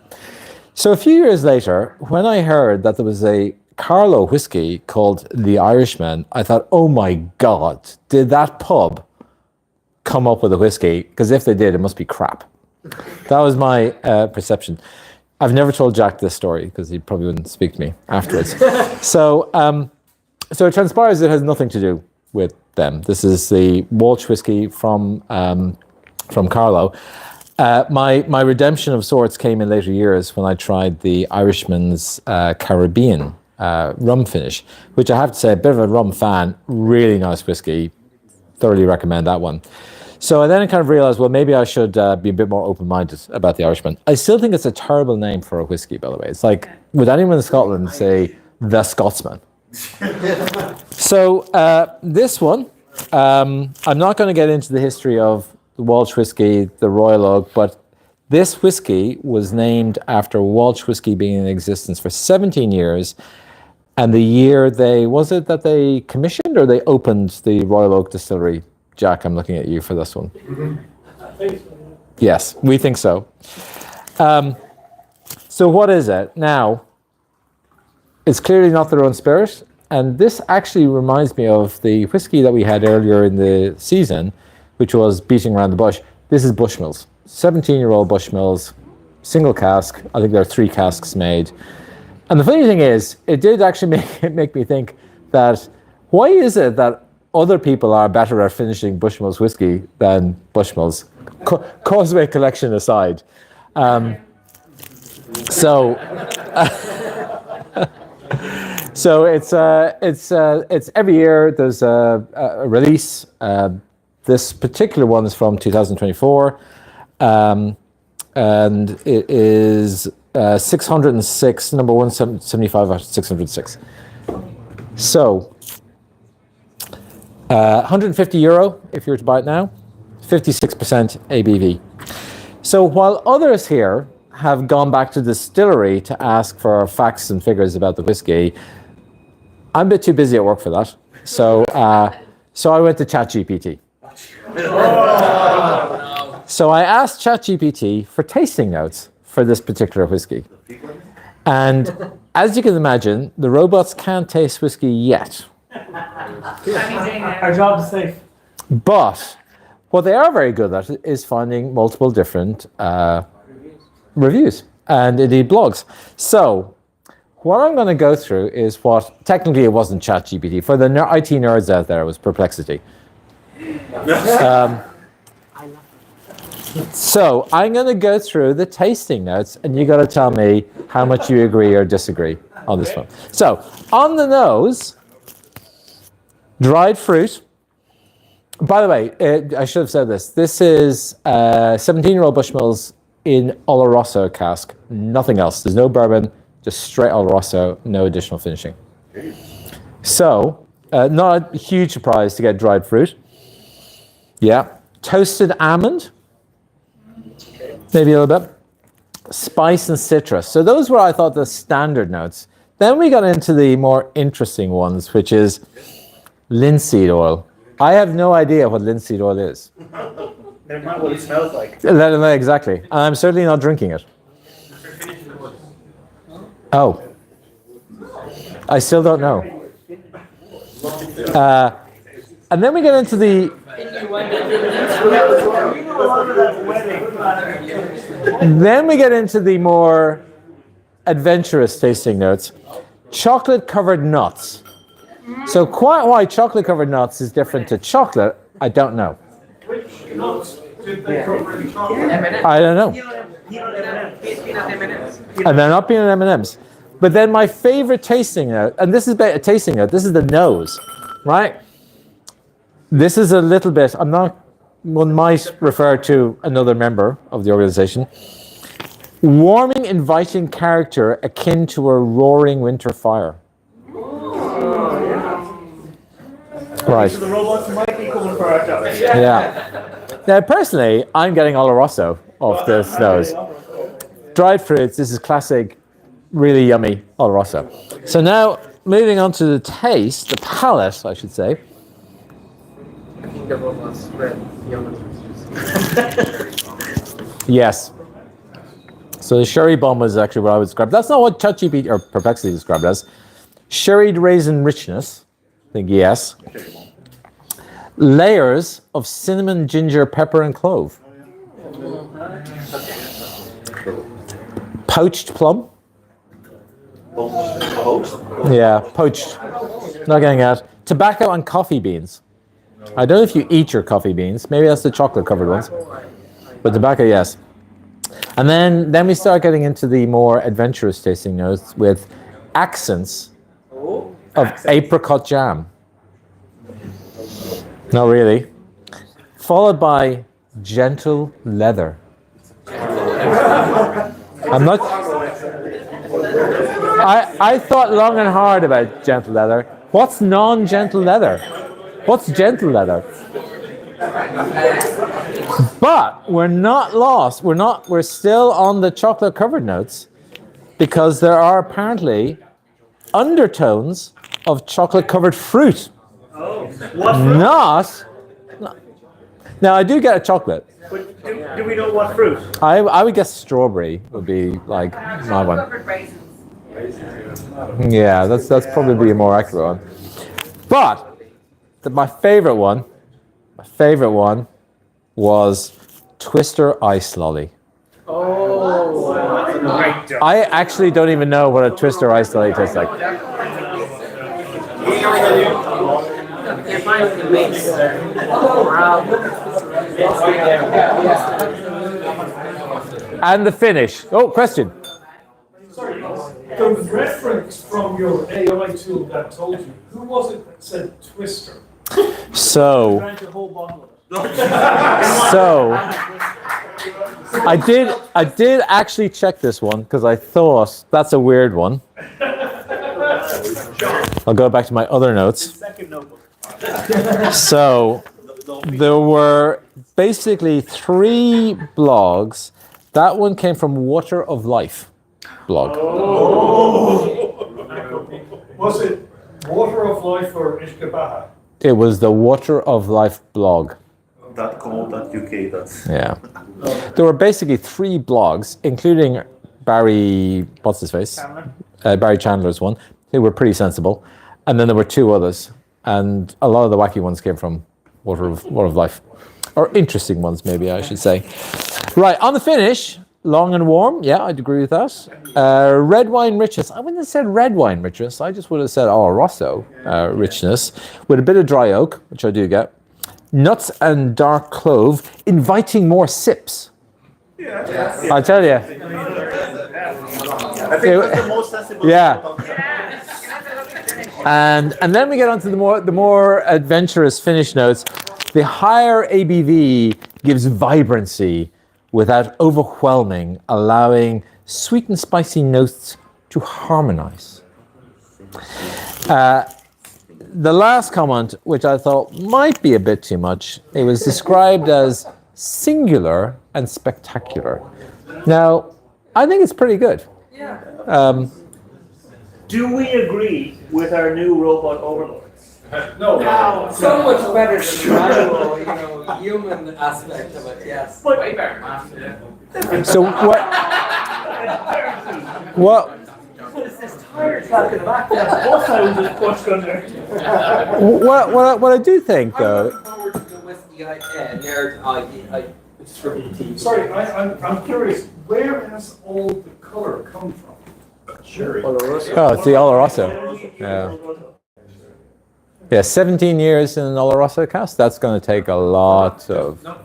So a few years later, when I heard that there was a Carlow whiskey called the Irishman, I thought, oh my God, did that pub come up with a whiskey? Because if they did, it must be crap. That was my perception. I've never told Jack this story because he probably wouldn't speak to me afterwards. So it transpires it has nothing to do with them. This is the Walsh whiskey from Carlow. My redemption of sorts came in later years when I tried the Irishman's Caribbean rum finish, which I have to say, a bit of a rum fan, really nice whiskey. Thoroughly recommend that one. So I then kind of realized, well, maybe I should be a bit more open-minded about the Irishman. I still think it's a terrible name for a whiskey, by the way. It's like, would anyone in Scotland say the Scotsman? So this one, I'm not going to get into the history of the Walsh whiskey, the Royal Oak, but this whiskey was named after Walsh whiskey being in existence for 17 years. And the year that they commissioned or they opened the Royal Oak distillery? Jack, I'm looking at you for this one. I think so. Yes, we think so. So what is it? Now, it's clearly not their own spirit. And this actually reminds me of the whiskey that we had earlier in the season, which was Beating Around the Bush. This is Bushmills, 17-year-old Bushmills, single cask. I think there are 3 casks made. And the funny thing is, it did actually make me think that why is it that other people are better at finishing Bushmills whiskey than Bushmills? Causeway collection aside. So it's every year there's a release. This particular one is from 2024, and it is 606, number 175 out of 606. So, €150 if you were to buy it now, 56% ABV. So while others here have gone back to the distillery to ask for facts and figures about the whiskey, I'm a bit too busy at work for that. So I went to ChatGPT. So I asked ChatGPT for tasting notes for this particular whiskey. And as you can imagine, the robots can't taste whiskey yet. Our job is safe. But what they are very good at is finding multiple different reviews and indeed blogs. So what I'm going to go through is what, technically it wasn't ChatGPT. For the IT nerds out there, it was Perplexity. So I'm going to go through the tasting notes, and you got to tell me how much you agree or disagree on this one. So on the nose, dried fruit. By the way, I should have said this. This is 17-year-old Bushmills in Oloroso cask. Nothing else. There's no bourbon, just straight Oloroso, no additional finishing. So not a huge surprise to get dried fruit. Yeah. Toasted almond. Maybe a little bit. Spice and citrus. So those were, I thought, the standard notes. Then we got into the more interesting ones, which is linseed oil. I have no idea what linseed oil is. Never mind what it smells like. Exactly. And I'm certainly not drinking it. Oh. I still don't know. And then we get into the... Then we get into the more adventurous tasting notes. Chocolate-covered nuts. So quite why chocolate-covered nuts is different to chocolate, I don't know. Which nuts did they cover in chocolate? I don't know. Peanut M&Ms. And they're not peanut M&Ms. But then my favorite tasting note, and this is a tasting note, this is the nose, right? This is a little bit, one might refer to another member of the organization. Warming, inviting character akin to a roaring winter fire. Right. So the robots might be coming for our job. Yeah. Now, personally, I'm getting Oloroso off this nose. Dried fruits, this is classic, really yummy Oloroso. So now, moving on to the taste, the palate, I should say. I think the robots spread yummy. Yes. So the sherry bomb is actually what I would describe. That's not what ChatGPT or Perplexity described as. Sherried raisin richness. I think yes. Layers of cinnamon, ginger, pepper, and clove. Poached plum. Yeah, poached. Not getting that. Tobacco and coffee beans. I don't know if you eat your coffee beans. Maybe that's the chocolate covered ones. But tobacco, yes. And then we start getting into the more adventurous tasting notes with accents of apricot jam. Not really. Followed by gentle leather. I'm not. I thought long and hard about gentle leather. What's non-gentle leather? What's gentle leather? But we're not lost. We're still on the chocolate covered notes because there are apparently undertones of chocolate covered fruit. Oh, what fruit? Not. Now I do get a chocolate. But do we know what fruit? I would guess strawberry would be like my one. Covered raisins. Yeah, that's probably a more accurate one. But my favorite one was Twister Ice Lolly. Oh, wow. I actually don't even know what a Twister Ice Lolly tastes like. And the finish. Oh, question. Sorry, the reference from your AI tool that told you, who was it that said Twister? So Drank a whole bottle of it. I did actually check this one because I thought that's a weird one. I'll go back to my other notes. Second notebook. So there were basically 3 blogs. That one came from Water of Life blog. Was it Water of Life or Ishkabaha? It was the Water of Life blog. .co.uk, that's... Yeah. There were basically 3 blogs, including Barry, what's his face? Barry Chandler's one. They were pretty sensible. And then there were 2 others. And a lot of the wacky ones came from Water of Life. Or interesting ones, maybe I should say. Right, on the finish, long and warm. Yeah, I'd agree with that. Red wine richness. I wouldn't have said red wine richness. I just would have said Oloroso richness. With a bit of dry oak, which I do get. Nuts and dark clove, inviting more sips. Yeah. I'll tell you. I think that's the most sensible. Yeah. And then we get on to the more adventurous finish notes. The higher ABV gives vibrancy without overwhelming, allowing sweet and spicy notes to harmonize. The last comment, which I thought might be a bit too much, it was described as singular and spectacular. Now, I think it's pretty good. Yeah. Do we agree with our new robot overlords? No. So much better than the manual, human aspect of it, yes. But- Way better, man. So what It's this tired back in the back. The bus I was just pushed under. what I do think though, Forward to the whiskey nerd distribute. Sorry, I'm curious, where has all the colour come from? Sherry. oh, it's the Oloroso. Yeah. Yeah, 17 years in an Oloroso cask. That's going to take a lot of. So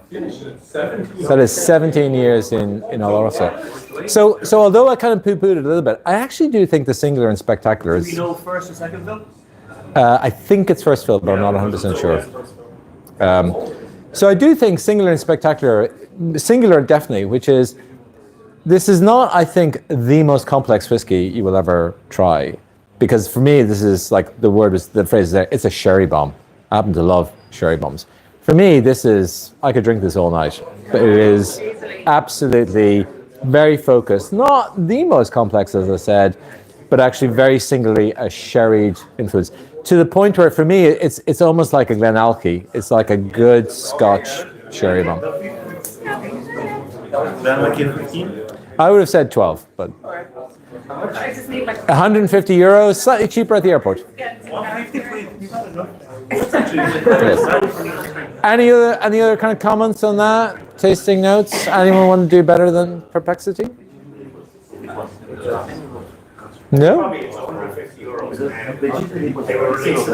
that is 17 years in Oloroso. So although I kind of poo-pooed it a little bit, I actually do think the Singular and Spectacular is. Do you know first or second fill? I think it's first fill, but I'm not 100% sure. So I do think Singular and Spectacular, Singular definitely, which is, this is not, I think, the most complex whiskey you will ever try. Because for me, this is like the phrase is there, it's a sherry bomb. I happen to love sherry bombs. For me, this is, I could drink this all night. But it is absolutely very focused. Not the most complex, as I said, but actually very singularly a sherried influence. To the point where, for me, it's almost like a Glenalky. It's like a good Scotch sherry bomb. I would have said 12, but 150 euros, slightly cheaper at the airport. Yes. Any other kind of comments on that? Tasting notes? Anyone want to do better than Perplexity? No? Probably it's 150 euros. They were released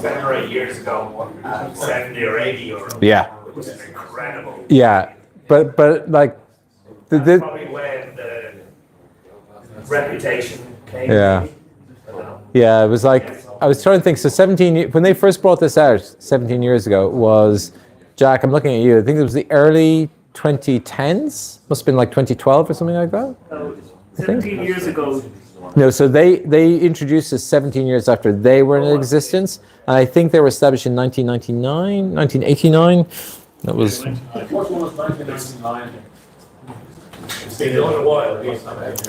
7 or 8 years ago, 70 or 80 euros. Yeah. Which is incredible. Yeah, but like That's probably when the reputation came. Yeah. Yeah, it was like, I was trying to think, so 17, when they first brought this out 17 years ago, was, Jack, I'm looking at you, I think it was the early 2010s, must have been like 2012 or something like that. 17 years ago. No, so they introduced this 17 years after they were in existence, and I think they were established in 1999, 1989. That was. The first one was 1999. It's been a little while.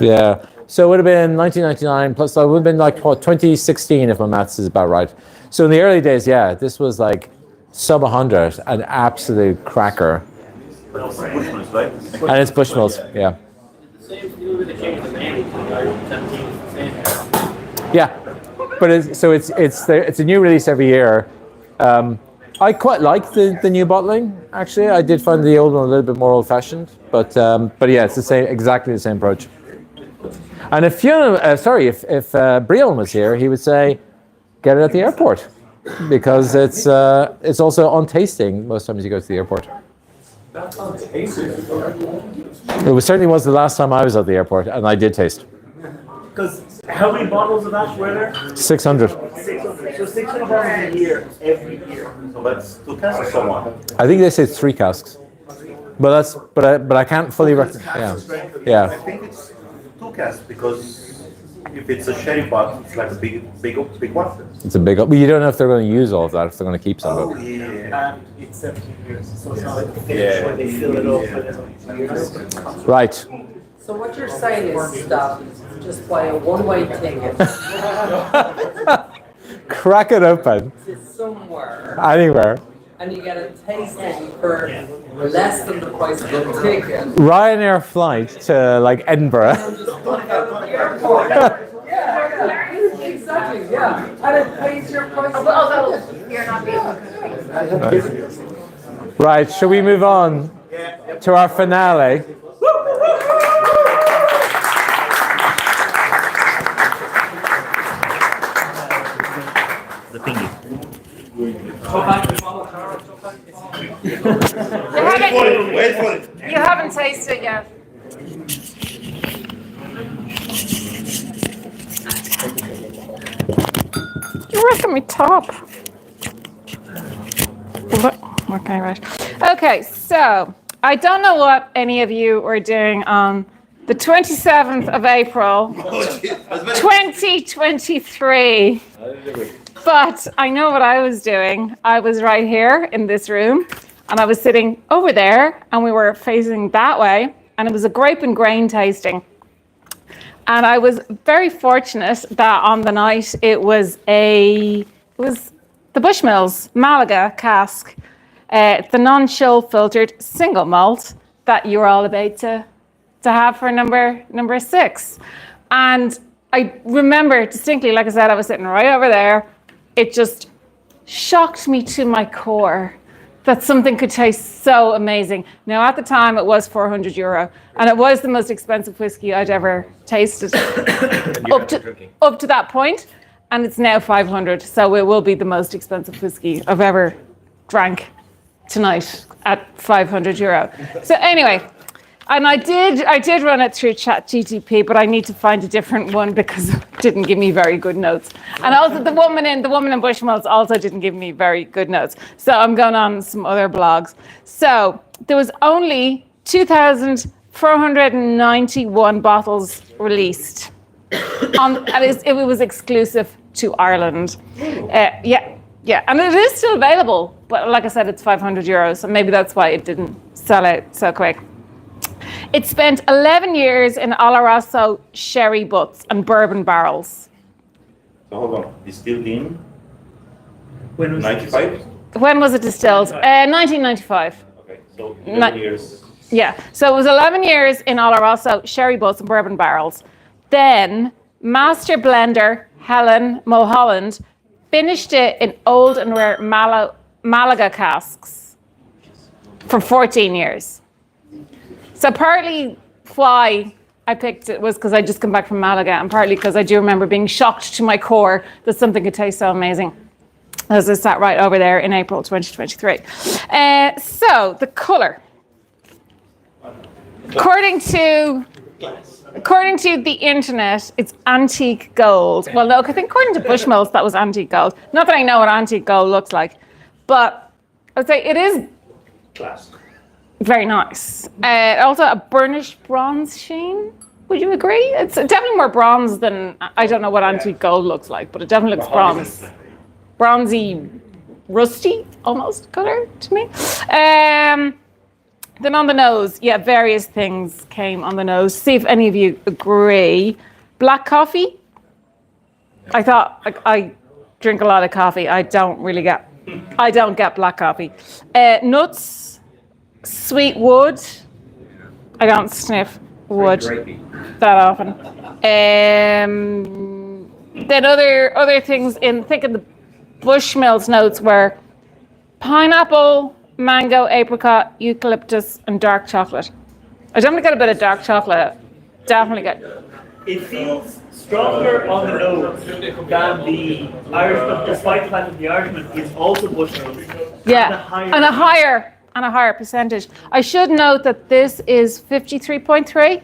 Yeah, so it would have been 1999 plus. It would have been like what, 2016 if my maths is about right. So in the early days, yeah, this was like sub 100, an absolute cracker. Bushmills, right? And it's Bushmills, yeah. Yeah, but it's a new release every year. I quite like the new bottling. Actually, I did find the old one a little bit more old-fashioned, but yeah, it's exactly the same approach. And if Brion was here, he would say, get it at the airport, because it's also on tasting most times you go to the airport. It certainly was the last time I was at the airport, and I did taste. Because how many bottles of that were there? 600. 600. So 600 bottles a year, every year. So that's 2 casks or someone. I think they say 3 casks, but I can't fully yeah. I think it's 2 casks because if it's a sherry pot, it's like a big one. It's a big. But you don't know if they're going to use all of that, if they're going to keep some of it. Yeah. And it's 17 years, so it's not like the finish when they fill it up. Right. So what you're saying is that just buy a one-way ticket Crack it open. to somewhere Anywhere. and you get a tasting for less than the price of the ticket. Ryanair flight to like Edinburgh. Just walk out of the airport. Yeah, exactly, yeah. And it pays your price of the ticket. You're not being. Right. Shall we move on to our finale? The thingy. Wait for it. You haven't tasted it yet. You're working me top. Okay, right. Okay, so I don't know what any of you were doing on the 27th of April, 2023. But I know what I was doing. I was right here in this room, and I was sitting over there, and we were facing that way, and it was a grape and grain tasting. And I was very fortunate that on the night it was the Bushmills Malaga cask, the non-chill filtered single malt that you were all about to have for number 6. And I remember distinctly, like I said, I was sitting right over there. It just shocked me to my core that something could taste so amazing. Now, at the time, it was €400, and it was the most expensive whiskey I'd ever tasted up to that point. and it's now 500. So it will be the most expensive whiskey I've ever drank tonight at €500. So anyway, and I did run it through ChatGTP, but I need to find a different one because it didn't give me very good notes. And also the woman in Bushmills also didn't give me very good notes. So I'm going on some other blogs. So there was only 2,491 bottles released. And it was exclusive to Ireland. Yeah, and it is still available, but like I said, it's €500, so maybe that's why it didn't sell out so quick. It spent 11 years in Oloroso sherry butts and bourbon barrels. So hold on, distilled in When was 95? When was it distilled? 1995. Okay, so 11 years. Yeah, so it was 11 years in Oloroso sherry butts and bourbon barrels. Then master blender Helen Mulholland finished it in old and rare Malaga casks for 14 years. So partly why I picked it was because I just come back from Malaga, and partly because I do remember being shocked to my core that something could taste so amazing as I sat right over there in April 2023. So the colour. According to the internet, it's antique gold. Well, no, I think according to Bushmills, that was antique gold. Not that I know what antique gold looks like, but I would say it is Class. very nice. Also, a burnished bronze sheen. Would you agree? It's definitely more bronze than, I don't know what antique gold looks like, but it definitely looks bronze. Bronzy, rusty, almost color to me. Then on the nose, yeah, various things came on the nose. See if any of you agree. Black coffee. I thought I drink a lot of coffee. I don't get black coffee. Nuts, sweet wood. I don't sniff wood that often. Then other things in the Bushmills notes were pineapple, mango, apricot, eucalyptus, and dark chocolate. I definitely got a bit of dark chocolate. Definitely got. It feels stronger on the nose than the Irishman, despite the fact that the Irishman is also Bushmills. Yeah, and a higher percentage. I should note that this is 53.3.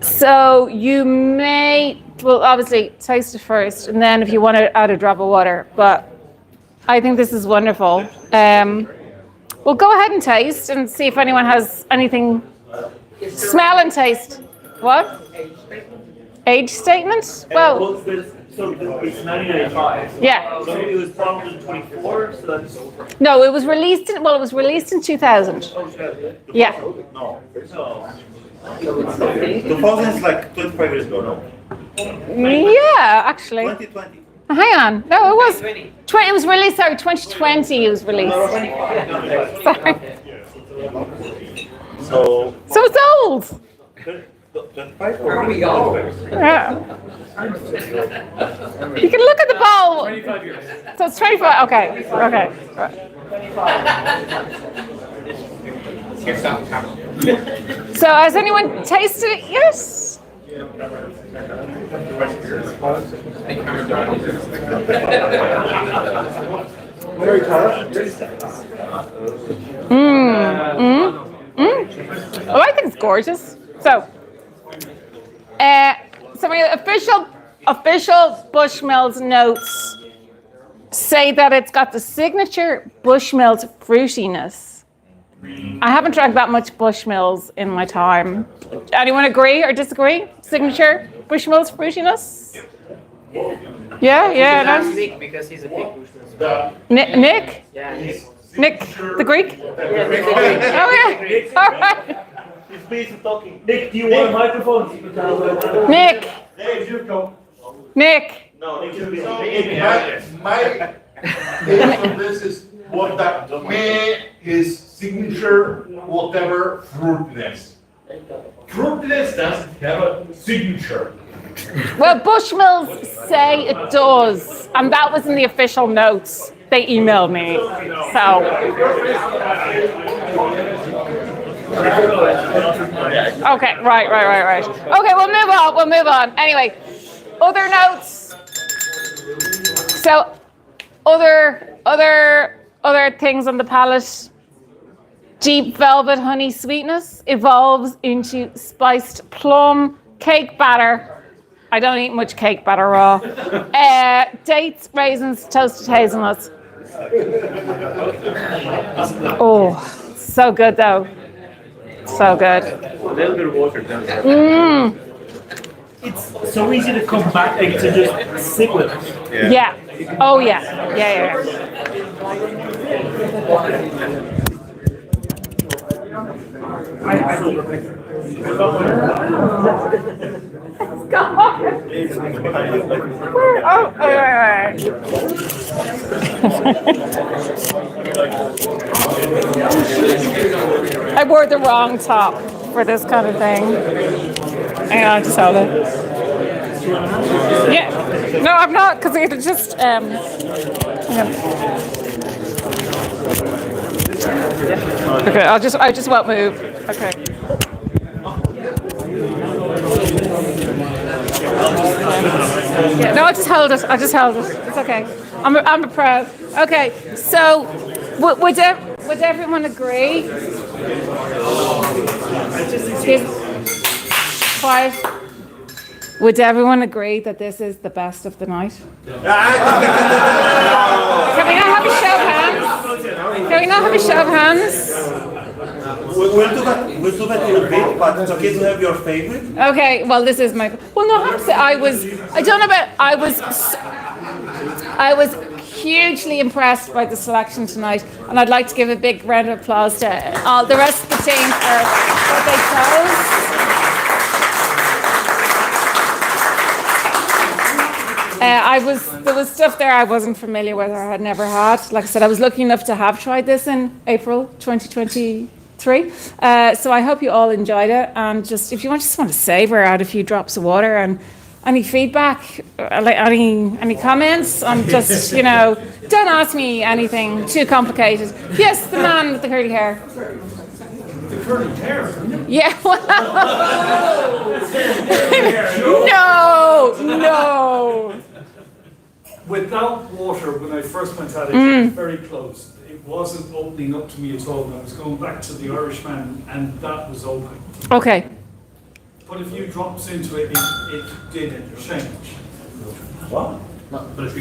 So you may, well, obviously taste it first, and then if you want to add a drop of water. But I think this is wonderful. We'll go ahead and taste and see if anyone has anything. Smell and taste. What? Age statement? Well, So it's 1995. yeah. So it was bottled in 24, so that's. No, it was released in 2000. Yeah. No. 2000 is like 25 years ago, no? Yeah, actually. 2020. Hang on. No, it was. It was released. Sorry, 2020. It was released. Sorry. So it's old. 25 Where are we going? Yeah. You can look at the bottle. 25 years. So it's 25. Okay. So has anyone tasted it? Yes. Oh, I think it's gorgeous. So, some of the official Bushmills notes say that it's got the signature Bushmills fruitiness. I haven't drank that much Bushmills in my time. Anyone agree or disagree? Signature Bushmills fruitiness? Yeah. That's Nick because he's a big Bushmills. Nick? Yeah, Nick, the Greek? Yeah, Nick the Greek. Oh yeah. All right. Nick, do you want a microphone? Nick. Nick. No, My take on this is what that may is signature whatever fruitiness. Fruitiness doesn't have a signature. Well, Bushmills say it does, and that was in the official notes. They emailed me, so. Okay, right. Okay, we'll move on. Anyway, other notes. So, other things on the palate. Deep velvet honey sweetness evolves into spiced plum cake batter. I don't eat much cake batter raw. Dates, raisins, toasted hazelnuts. Oh, so good though. So good. A little bit of water down. It's so easy to come back and to just sit with it. Yeah. Oh yeah. Yeah. I wore the wrong top for this kind of thing. Hang on, just hold it. Yeah. No, I'm not, because it just Okay, I just won't move. Okay. Yeah, no, I just held it. It's okay. I'm a pro. Okay, so would everyone agree? Quiet. Would everyone agree that this is the best of the night? Can we not have a show of hands? Can we not have a show of hands? We'll do that in a bit, but it's okay to have your favorite. Okay, well, this is my. Well, no, I have to say, I was hugely impressed by the selection tonight, and I'd like to give a big round of applause to all the rest of the team for what they chose. There was stuff there I wasn't familiar with or I had never had. Like I said, I was lucky enough to have tried this in April 2023. So I hope you all enjoyed it. And just if you just want to savor, add a few drops of water. And any feedback, like any comments on just, don't ask me anything too complicated. Yes, the man with the curly hair. The curly hair? Yeah, no. Without water, when I first went at it, it was very close. It wasn't opening up to me at all. And I was going back to the Irishman, and that was open. Okay. Put a few drops into it, it did change. What? But it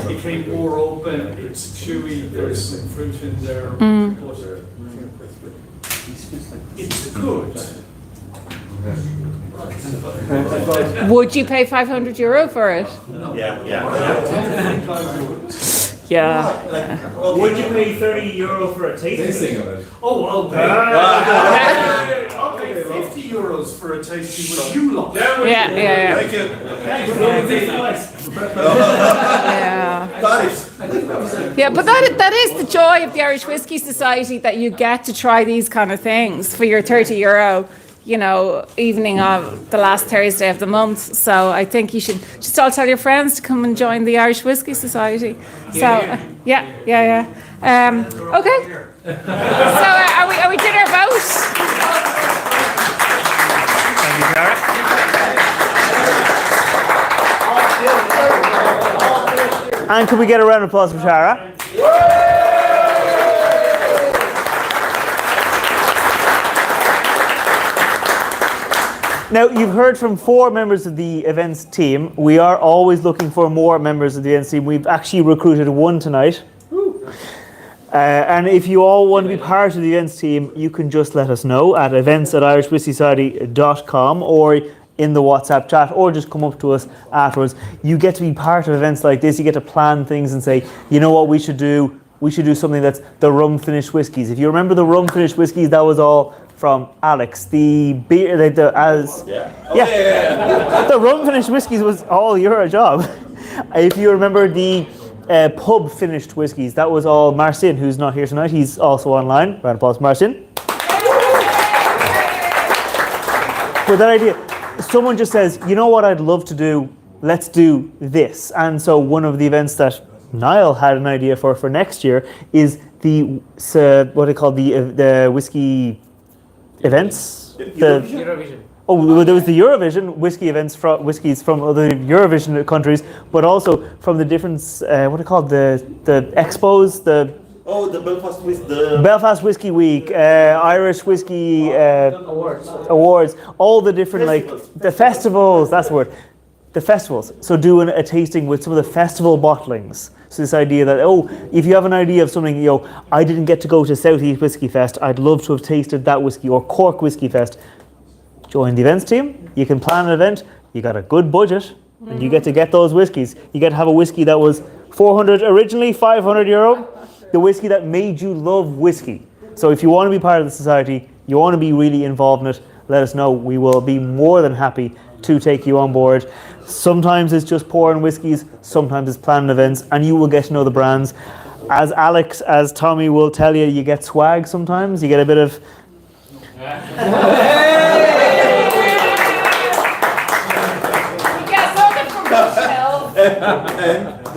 became more open, it's chewy, there's some fruit in there. But it's good. Would you pay €500 for it? Yeah. Would you pay €30 for a tasting of it? Oh, I'll pay. I'll pay €50 for a tasting with you lot. Yeah. Thank you. Yeah, but that is the joy of the Irish Whiskey Society, that you get to try these kind of things for your €30, evening of the last Thursday of the month. So I think you should just all tell your friends to come and join the Irish Whiskey Society. So yeah. Okay. So are we did our vote? Thank you, Gareth. And can we get a round of applause for Tara? Now, you've heard from 4 members of the events team. We are always looking for more members of the events team. We've actually recruited 1 tonight. And if you all want to be part of the events team, you can just let us know at events@irishwhiskeysociety.com or in the WhatsApp chat, or just come up to us afterwards. You get to be part of events like this. You get to plan things and say, you know what we should do? We should do something that's the rum finished whiskies. If you remember the rum finished whiskies, that was all from Alex. The beer, the rum finished whiskies was all your job. If you remember the pub finished whiskies, that was all Marcin, who's not here tonight. He's also online. Round of applause, Marcin. For that idea, someone just says, you know what I'd love to do? Let's do this. And so one of the events that Niall had an idea for next year is the what they call the whiskey events. Eurovision. Oh, well, there was the Eurovision whiskey events from whiskeys from other Eurovision countries, but also from the different what are called the expos, the Belfast with Belfast Whiskey Week, Irish Whiskey awards, all the different the festivals. That's the word. The festivals. So doing a tasting with some of the festival bottlings. So this idea that if you have an idea of something, I didn't get to go to South East Whiskey Fest. I'd love to have tasted that whiskey, or Cork Whiskey Fest. Join the events team. You can plan an event. You got a good budget, and you get to get those whiskies. You get to have a whiskey that was 400 originally, €500. The whiskey that made you love whiskey. So if you want to be part of the society, you want to be really involved in it, let us know. We will be more than happy to take you on board. Sometimes it's just pouring whiskies, sometimes it's planning events, and you will get to know the brands. As Alex, as Tommy will tell you, you get swag sometimes. You get a bit of...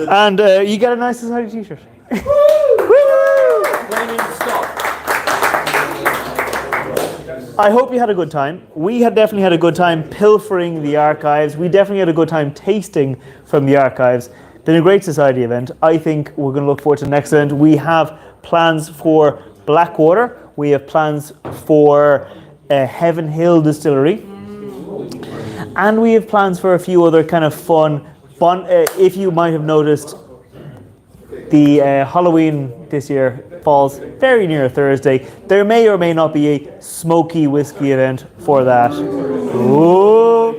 and you get a nice society t-shirt. I hope you had a good time. We had definitely had a good time pilfering the archives. We definitely had a good time tasting from the archives. Been a great society event. I think we're going to look forward to the next event. We have plans for Blackwater. We have plans for Heaven Hill Distillery. And we have plans for a few other kind of fun. If you might have noticed, the Halloween this year falls very near Thursday. There may or may not be a smoky whiskey event for that. Ooh.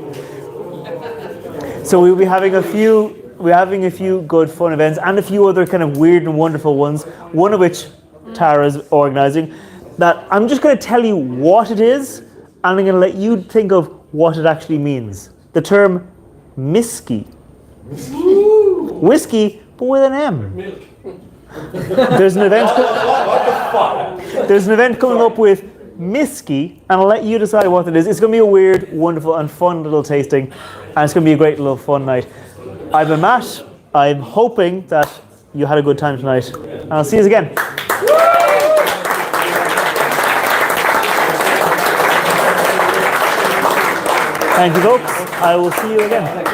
So we'll be having a few good fun events and a few other kind of weird and wonderful ones. One of which Tara's organising. That I'm just going to tell you what it is, and I'm going to let you think of what it actually means. The term misky. Whiskey, but with an M. There's an event. There's an event coming up with Misky, and I'll let you decide what it is. It's going to be a weird, wonderful, and fun little tasting, and it's going to be a great little fun night. I've been Matt. I'm hoping that you had a good time tonight, and I'll see you again. Thank you, folks. I will see you again.